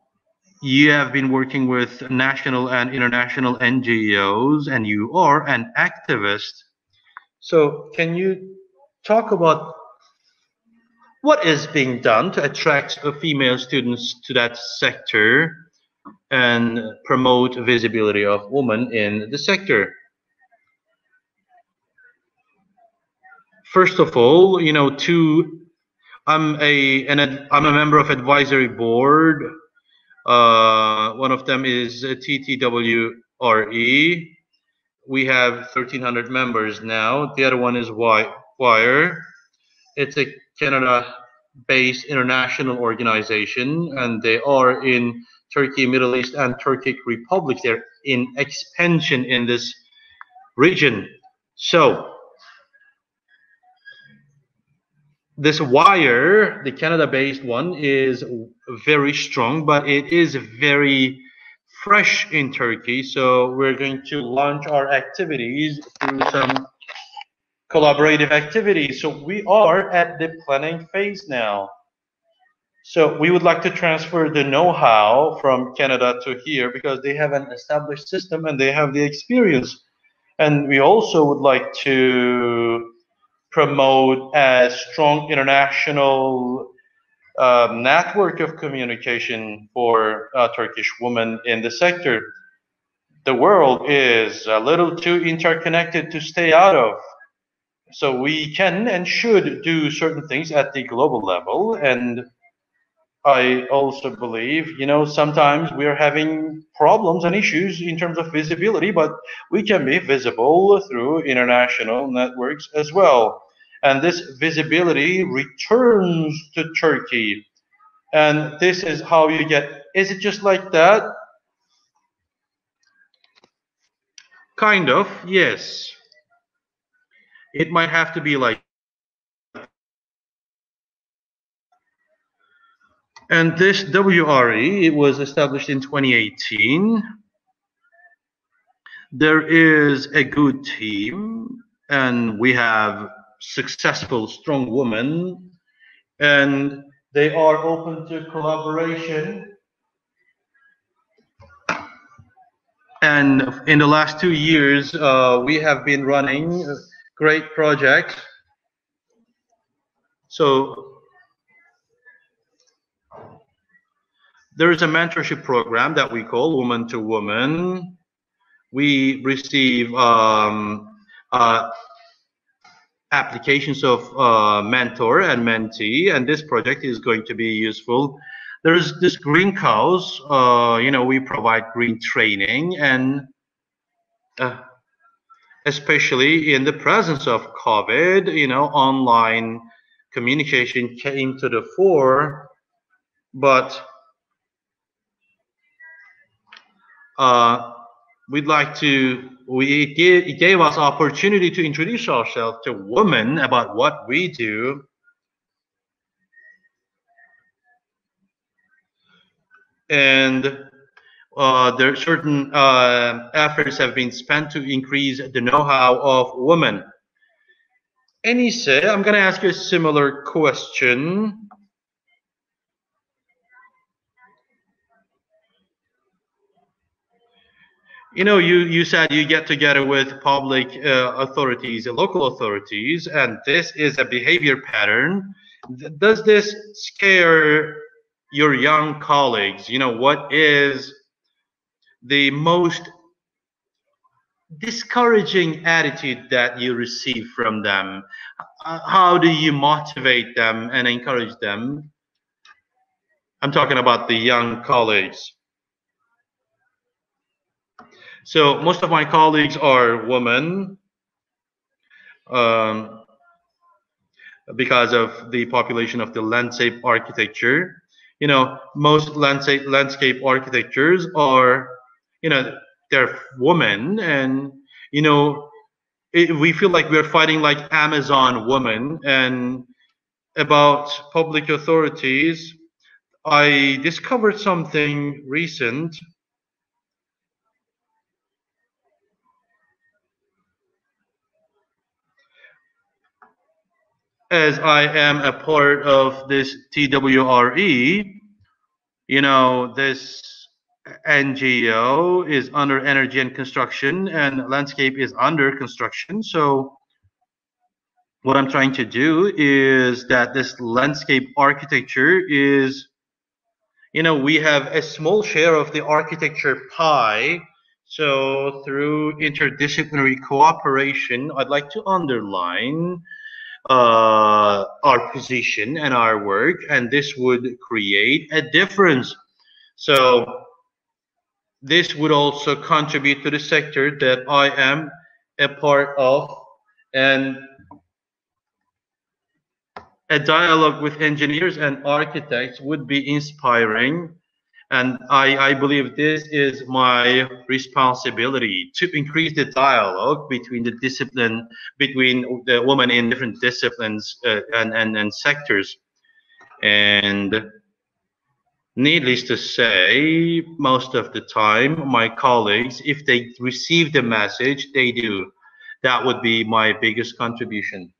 you have been working with national and international NGOs, and you are an activist. So can you talk about what is being done to attract female students to that sector and promote visibility of women in the sector? First of all, you know, I'm a member of advisory board. One of them is TTWRE. We have 1,300 members now. The other one is Wire. It's a Canada based international organization, and they are in Turkey, Middle East, and Turkic Republic. They're in expansion in this region. So this wire, the Canada-based one, is very strong, but it is very fresh in Turkey. So we're going to launch our activities through some collaborative activities. So we are at the planning phase now. So we would like to transfer the know-how from Canada to here because they have an established system and they have the experience. And we also would like to promote a strong international network of communication for Turkish women in the sector. The world is a little too interconnected to stay out of. So we can and should do certain things at the global level. And I also believe, you know, sometimes we are having problems and issues in terms of visibility, but we can be visible through international networks as well. And this visibility returns to Turkey. And this is how you get, is it just like that? Kind of, yes. It might have to be like. And this WRE, it was established in 2018. There is a good team, and we have successful, strong women, and they are open to collaboration. And in the last 2 years, we have been running great projects. So there is a mentorship program that we call Woman to Woman. We receive applications of mentor and mentee, and this project is going to be useful. There's this green cows, you know, we provide green training, and especially in the presence of COVID, you know, online communication came to the fore, but we'd like to, it gave us opportunity to introduce ourselves to women about what we do. And there are certain efforts have been spent to increase the know-how of women. Enise, I'm going to ask you a similar question. You know, you said you get together with public authorities, local authorities, and this is a behavior pattern. Does this scare your young colleagues? You know, what is the most discouraging attitude that you receive from them? How do you motivate them and encourage them? I'm talking about the young colleagues. So most of my colleagues are women because of the population of the landscape architecture. You know, most landscape architectures are, you know, they're women, and, you know, we feel like we're fighting like Amazon women. And about public authorities, I discovered something recent. As I am a part of this TWRE, you know, this NGO is under energy and construction, and landscape is under construction. So what I'm trying to do is that this landscape architecture is, you know, we have a small share of the architecture pie. So through interdisciplinary cooperation, I'd like to underline our position and our work, and this would create a difference. So this would also contribute to the sector that I am a part of, and A dialogue with engineers and architects would be inspiring. And I believe this is my responsibility to increase the dialogue between between the women in different disciplines and sectors. And needless to say, most of the time, my colleagues, if they receive the message, they do. That would be my biggest contribution.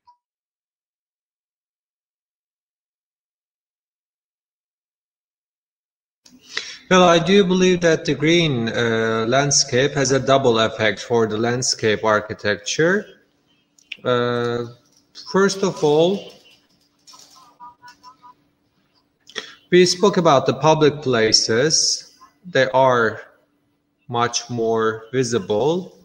Well, I do believe that the green landscape has a double effect for the landscape architecture. First of all, we spoke about the public places. They are much more visible.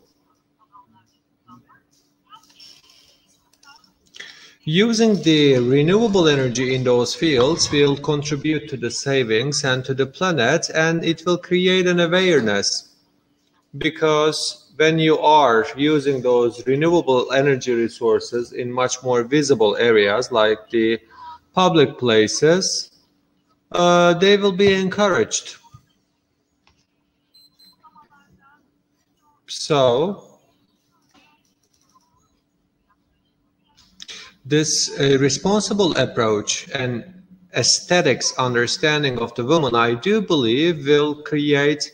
Using the renewable energy in those fields will contribute to the savings and to the planet, and it will create an awareness, because when you are using those renewable energy resources in much more visible areas like the public places, they will be encouraged. So this responsible approach and aesthetics understanding of the woman, I do believe, will create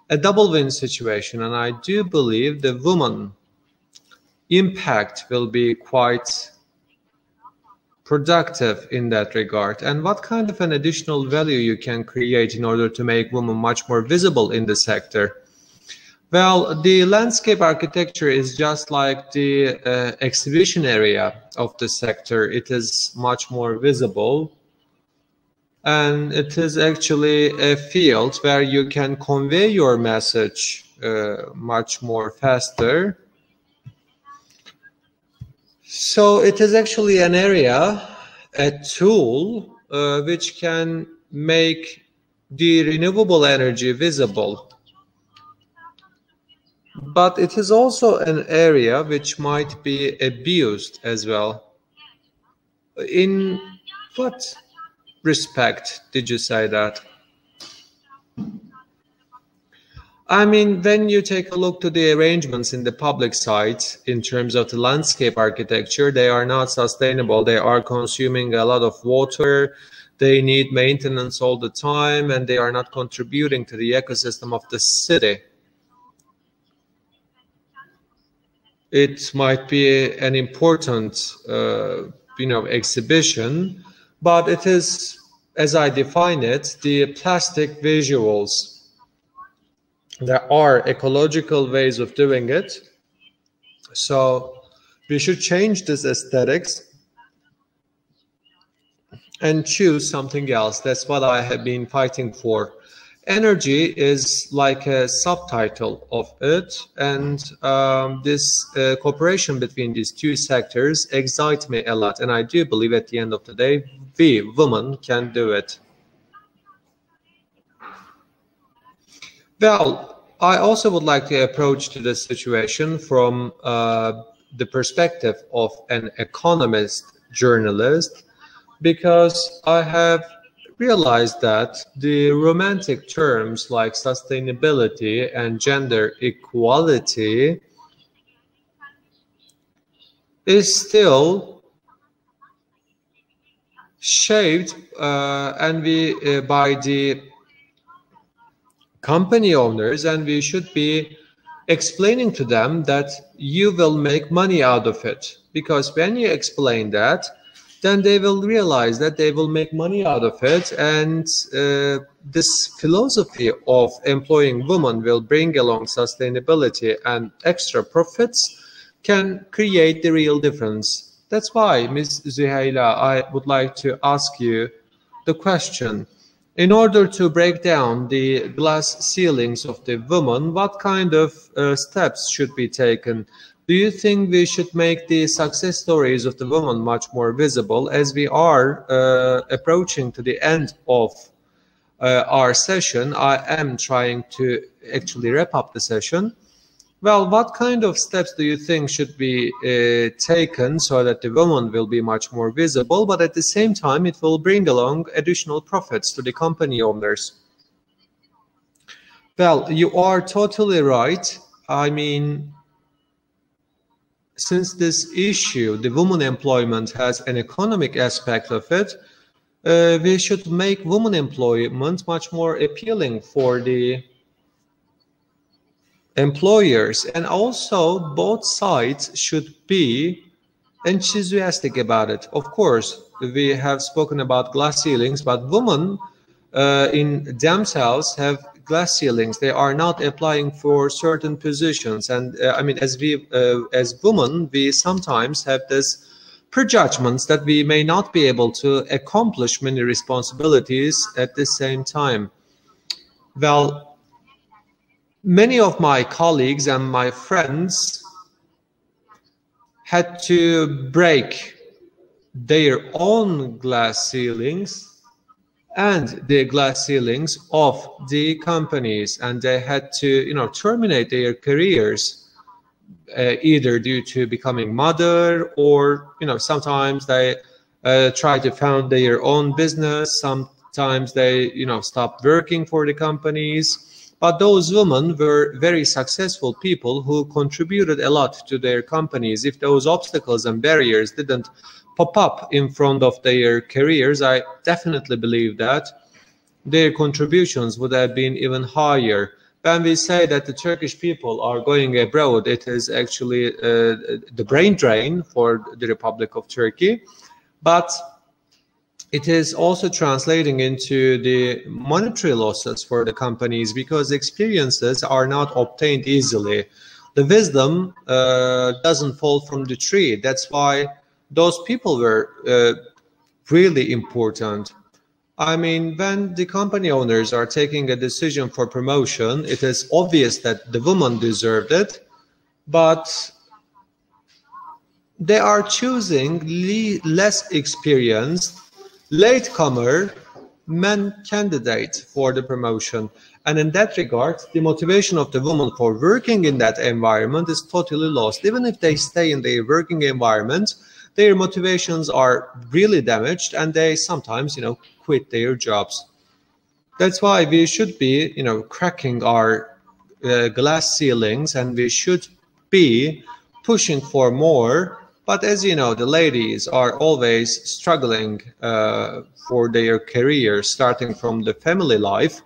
a double win situation. And I do believe the woman impact will be quite productive in that regard. And what kind of an additional value you can create in order to make women much more visible in the sector? Well, the landscape architecture is just like the exhibition area of the sector. It is much more visible, and it is actually a field where you can convey your message much more faster. So it is actually an area, a tool, which can make the renewable energy visible. But it is also an area which might be abused as well. In what respect did you say that? I mean, when you take a look to the arrangements in the public side in terms of the landscape architecture, they are not sustainable. They are consuming a lot of water. They need maintenance all the time, and they are not contributing to the ecosystem of the city. It might be an important, exhibition, but it is, as I define it, the plastic visuals. There are ecological ways of doing it, so we should change this aesthetics and choose something else. That's what I have been fighting for. Energy is like a subtitle of it, and this cooperation between these two sectors excites me a lot, and I do believe at the end of the day, we women can do it. Well, I also would like to approach to this situation from the perspective of an economist journalist, because I have realized that the romantic terms like sustainability and gender equality is still shaped by the company owners, and we should be explaining to them that you will make money out of it, because when you explain that, then they will realize that they will make money out of it, and this philosophy of employing women will bring along sustainability and extra profits can create the real difference. That's why, Ms. Züleyha, I would like to ask you the question. In order to break down the glass ceilings of the woman, what kind of steps should be taken? Do you think we should make the success stories of the woman much more visible? As we are approaching to the end of our session, I am trying to actually wrap up the session. Well, what kind of steps do you think should be taken so that the woman will be much more visible, but at the same time it will bring along additional profits to the company owners? Well, you are totally right. I mean, since this issue, the woman employment, has an economic aspect of it, we should make woman employment much more appealing for the employers, and also both sides should be enthusiastic about it. Of course, we have spoken about glass ceilings, but women in themselves have glass ceilings. They are not applying for certain positions, and I mean, as women, we sometimes have this prejudgments that we may not be able to accomplish many responsibilities at the same time. Well, many of my colleagues and my friends had to break their own glass ceilings and the glass ceilings of the companies, and they had to, you know, terminate their careers, either due to becoming mother, or, you know, sometimes they try to found their own business. Sometimes they, you know, stop working for the companies. But those women were very successful people who contributed a lot to their companies. If those obstacles and barriers didn't pop up in front of their careers, I definitely believe that their contributions would have been even higher. When we say that the Turkish people are going abroad, it is actually the brain drain for the Republic of Turkey. But it is also translating into the monetary losses for the companies, because experiences are not obtained easily. The wisdom doesn't fall from the tree. That's why those people were really important. I mean, when the company owners are taking a decision for promotion, it is obvious that the woman deserved it, but they are choosing less experienced latecomer men candidate for the promotion. And in that regard, the motivation of the woman for working in that environment is totally lost. Even if they stay in their working environment, their motivations are really damaged, and they sometimes, you know, quit their jobs. That's why we should be, you know, cracking our glass ceilings, and we should be pushing for more. But as you know, the ladies are always struggling for their career, starting from the family life.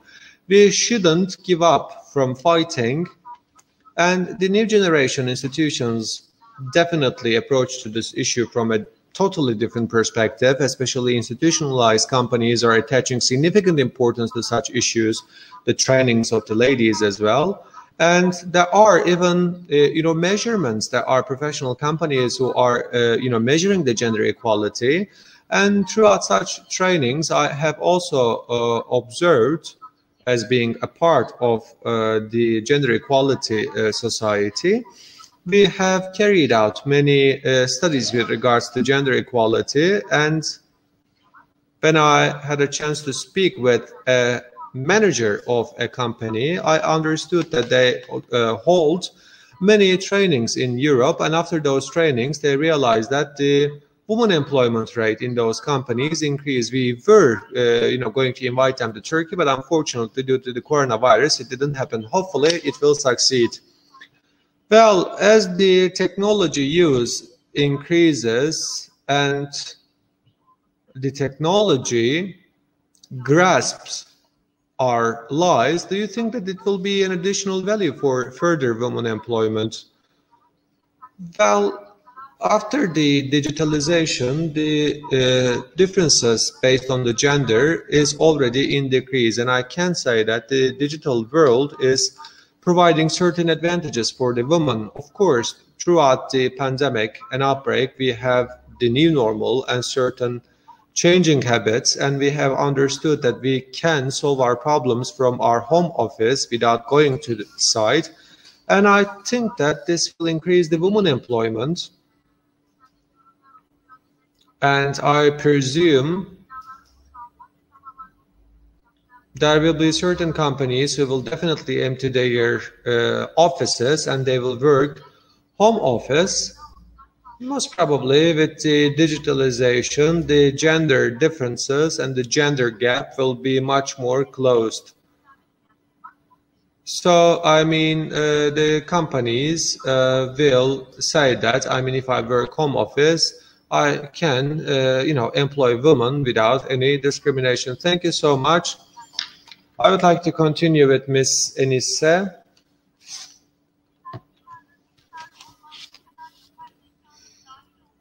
We shouldn't give up from fighting. And the new generation institutions definitely approach to this issue from a totally different perspective. Especially institutionalized companies are attaching significant importance to such issues, the trainings of the ladies as well. And there are even, you know, measurements. There are professional companies who are, you know, measuring the gender equality. And throughout such trainings, I have also observed, as being a part of the Gender Equality Society, we have carried out many studies with regards to gender equality. And when I had a chance to speak with a manager of a company, I understood that they hold many trainings in Europe, and after those trainings they realized that the woman employment rate in those companies increased. We were you know, going to invite them to Turkey, but unfortunately due to the coronavirus it didn't happen. Hopefully it will succeed. Well, as the technology use increases and the technology grasps our lives, do you think that it will be an additional value for further women employment? Well, after the digitalization, the differences based on the gender is already in decrease, and I can say that the digital world is providing certain advantages for the woman. Of course, throughout the pandemic and outbreak, we have the new normal and certain changing habits, and we have understood that we can solve our problems from our home office without going to the site. And I think that this will increase the women employment. And I presume there will be certain companies who will definitely empty their offices and they will work home office. Most probably with the digitalization, the gender differences and the gender gap will be much more closed. So, I mean, the companies will say that, I mean, if I work home office, I can, you know, employ women without any discrimination. Thank you so much. I would like to continue with Ms. Enise.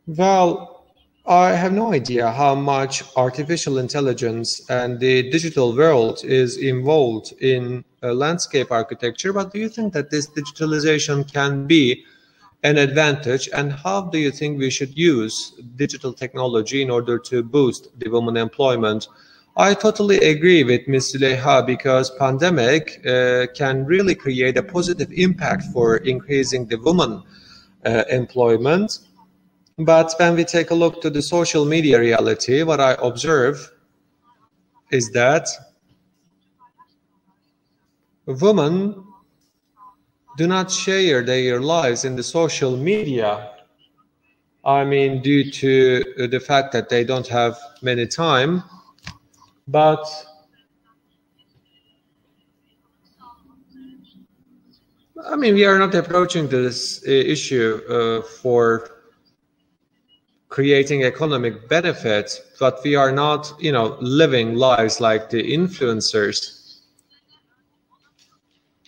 Well, I have no idea how much artificial intelligence and the digital world is involved in landscape architecture, but do you think that this digitalization can be an advantage, and how do you think we should use digital technology in order to boost the women employment? I totally agree with Ms. Züleyha, because pandemic can really create a positive impact for increasing the women employment. But when we take a look to the social media reality, what I observe is that women do not share their lives in the social media. I mean, due to the fact that they don't have many time, but I mean, we are not approaching this issue for creating economic benefit, but we are not, you know, living lives like the influencers.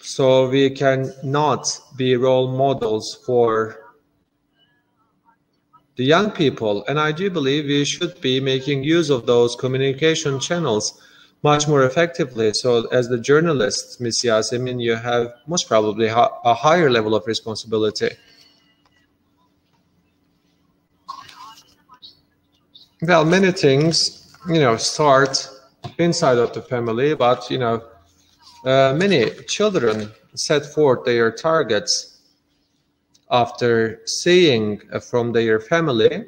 So we cannot be role models for the young people. And I do believe we should be making use of those communication channels much more effectively. So as the journalist, Ms. Yasemin, you have most probably a higher level of responsibility. Well, many things, you know, start inside of the family, but, you know, many children set forth their targets after seeing from their family.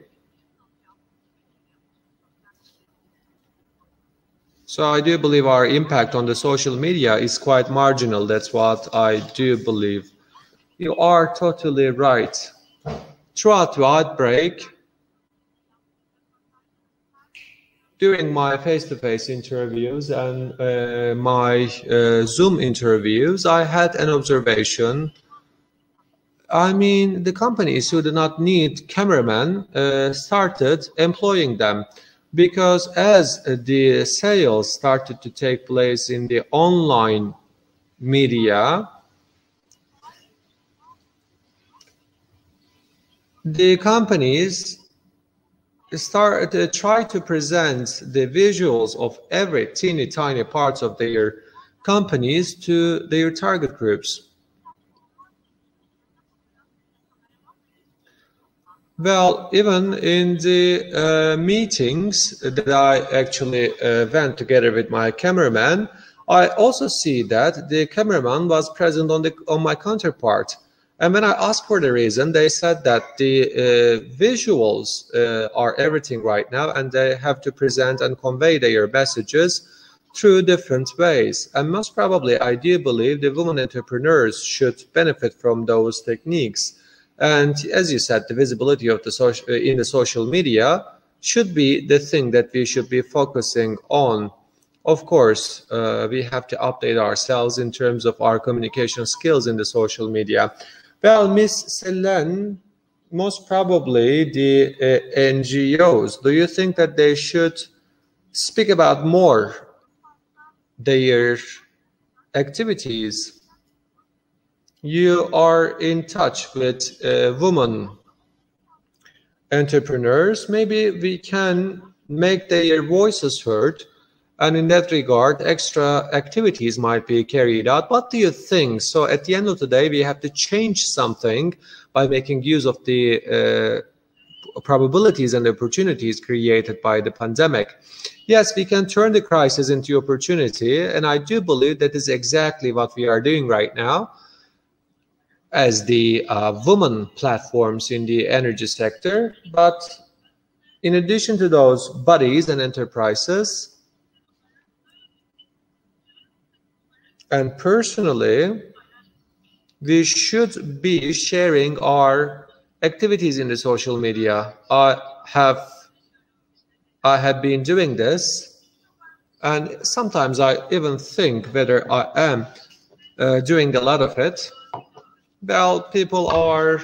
So I do believe our impact on the social media is quite marginal. That's what I do believe. You are totally right. Throughout the outbreak, during my face-to-face interviews and my Zoom interviews, I had an observation. I mean, the companies who do not need cameramen started employing them, because as the sales started to take place in the online media, the companies try to present the visuals of every tiny parts of their companies to their target groups. Well, even in the meetings that I actually went together with my cameraman, I also see that the cameraman was present on my counterpart. And when I asked for the reason, they said that the visuals are everything right now, and they have to present and convey their messages through different ways. And most probably, I do believe the women entrepreneurs should benefit from those techniques. And as you said, the visibility of the in the social media should be the thing that we should be focusing on. Of course, we have to update ourselves in terms of our communication skills in the social media. Well, Ms. Selen, most probably the NGOs, do you think that they should speak about more their activities? You are in touch with women entrepreneurs. Maybe we can make their voices heard, and in that regard, extra activities might be carried out. What do you think? So at the end of the day, we have to change something by making use of the probabilities and opportunities created by the pandemic. Yes, we can turn the crisis into opportunity, and I do believe that is exactly what we are doing right now as the women platforms in the energy sector. But in addition to those bodies and enterprises, And personally, we should be sharing our activities in the social media. I have been doing this, and sometimes I even think whether I am doing a lot of it. Well, people are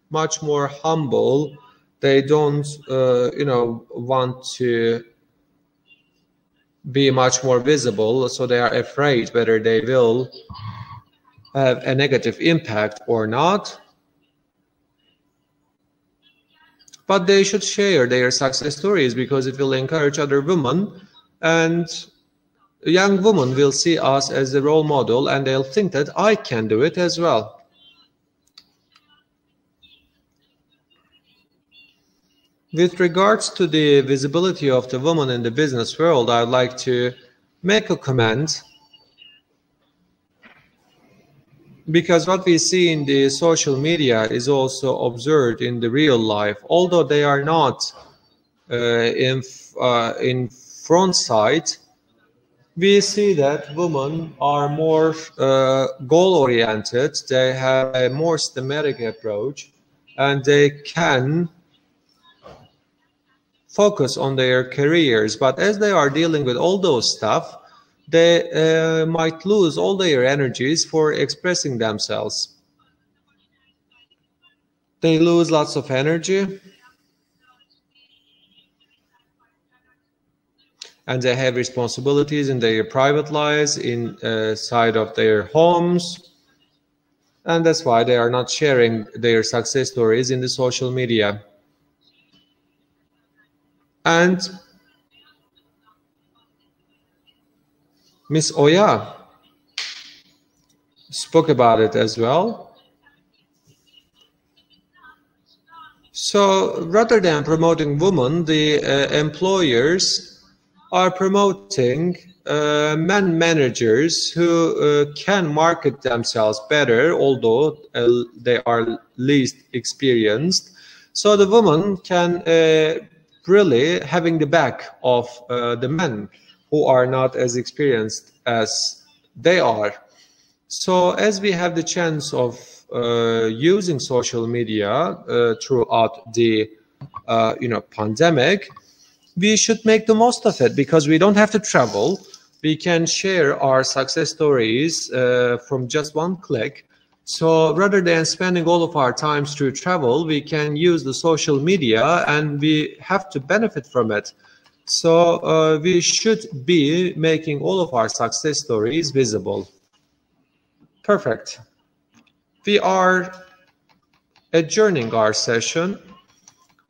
much more humble. They don't, want to be much more visible, so they are afraid whether they will have a negative impact or not. But they should share their success stories because it will encourage other women, and young women will see us as a role model, and they'll think that I can do it as well. With regards to the visibility of the woman in the business world, I'd like to make a comment, because what we see in the social media is also observed in the real life. Although they are not in front side, we see that women are more goal-oriented. They have a more systematic approach, and they can focus on their careers. But as they are dealing with all those stuff, they might lose all their energies for expressing themselves. They lose lots of energy, and they have responsibilities in their private lives, inside of their homes, and that's why they are not sharing their success stories in the social media. And Miss Oya spoke about it as well. So rather than promoting women, the employers are promoting men managers who can market themselves better, although they are least experienced. So the woman can really having the back of the men who are not as experienced as they are. So as we have the chance of using social media throughout the pandemic, we should make the most of it, because we don't have to travel. We can share our success stories from just one click. So rather than spending all of our time through travel, we can use the social media, and we have to benefit from it. So we should be making all of our success stories visible. Perfect. We are adjourning our session.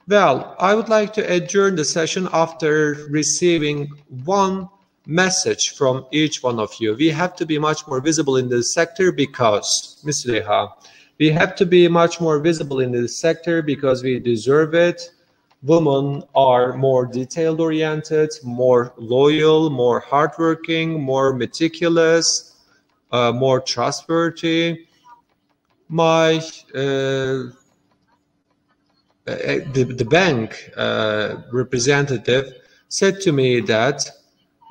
Well, I would like to adjourn the session after receiving one message from each one of you. We have to be much more visible in this sector because, Ms. Züleyha, we have to be much more visible in this sector because we deserve it. Women are more detail-oriented, more loyal, more hardworking, more meticulous, more trustworthy. The bank representative said to me that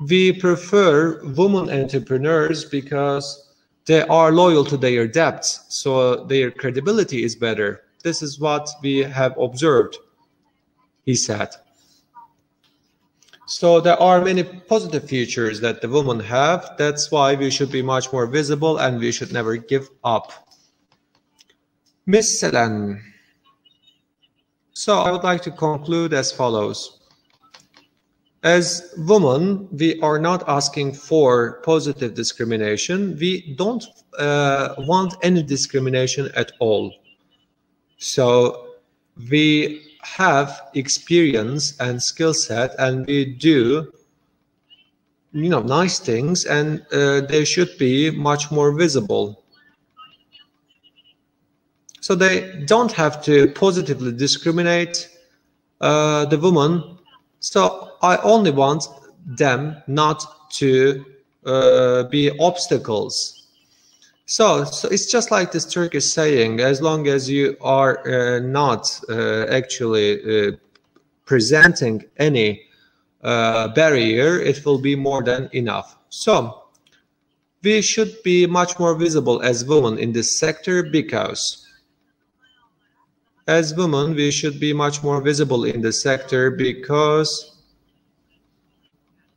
we prefer women entrepreneurs because they are loyal to their debts, so their credibility is better. This is what we have observed, he said. So there are many positive features that the women have. That's why we should be much more visible, and we should never give up. Miss Selen. So I would like to conclude as follows. As women, we are not asking for positive discrimination. We don't want any discrimination at all. So we have experience and skill set, and we do, nice things, and they should be much more visible. So they don't have to positively discriminate the woman. So I only want them not to be obstacles. So it's just like this Turkish saying, as long as you are not actually presenting any barrier, it will be more than enough. So we should be much more visible as women in this sector because as women, we should be much more visible in the sector because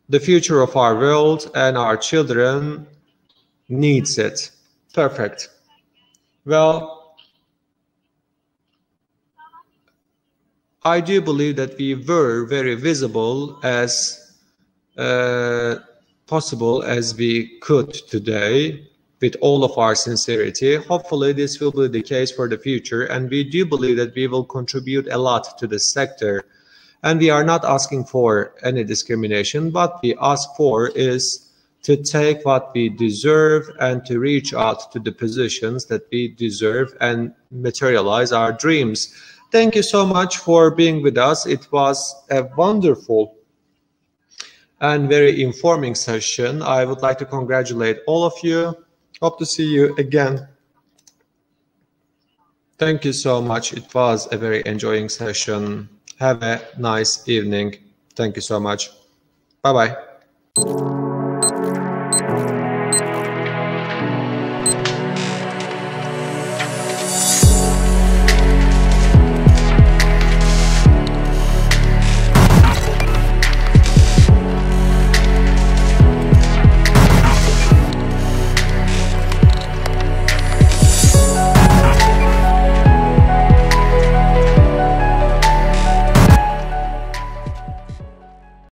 the future of our world and our children needs it. Perfect. Well, I do believe that we were very visible as possible as we could today, with all of our sincerity. Hopefully this will be the case for the future, and we do believe that we will contribute a lot to the sector. And we are not asking for any discrimination. What we ask for is to take what we deserve and to reach out to the positions that we deserve and materialize our dreams. Thank you so much for being with us. It was a wonderful and very informing session. I would like to congratulate all of you. Hope to see you again. Thank you so much. It was a very enjoying session. Have a nice evening. Thank you so much. Bye-bye.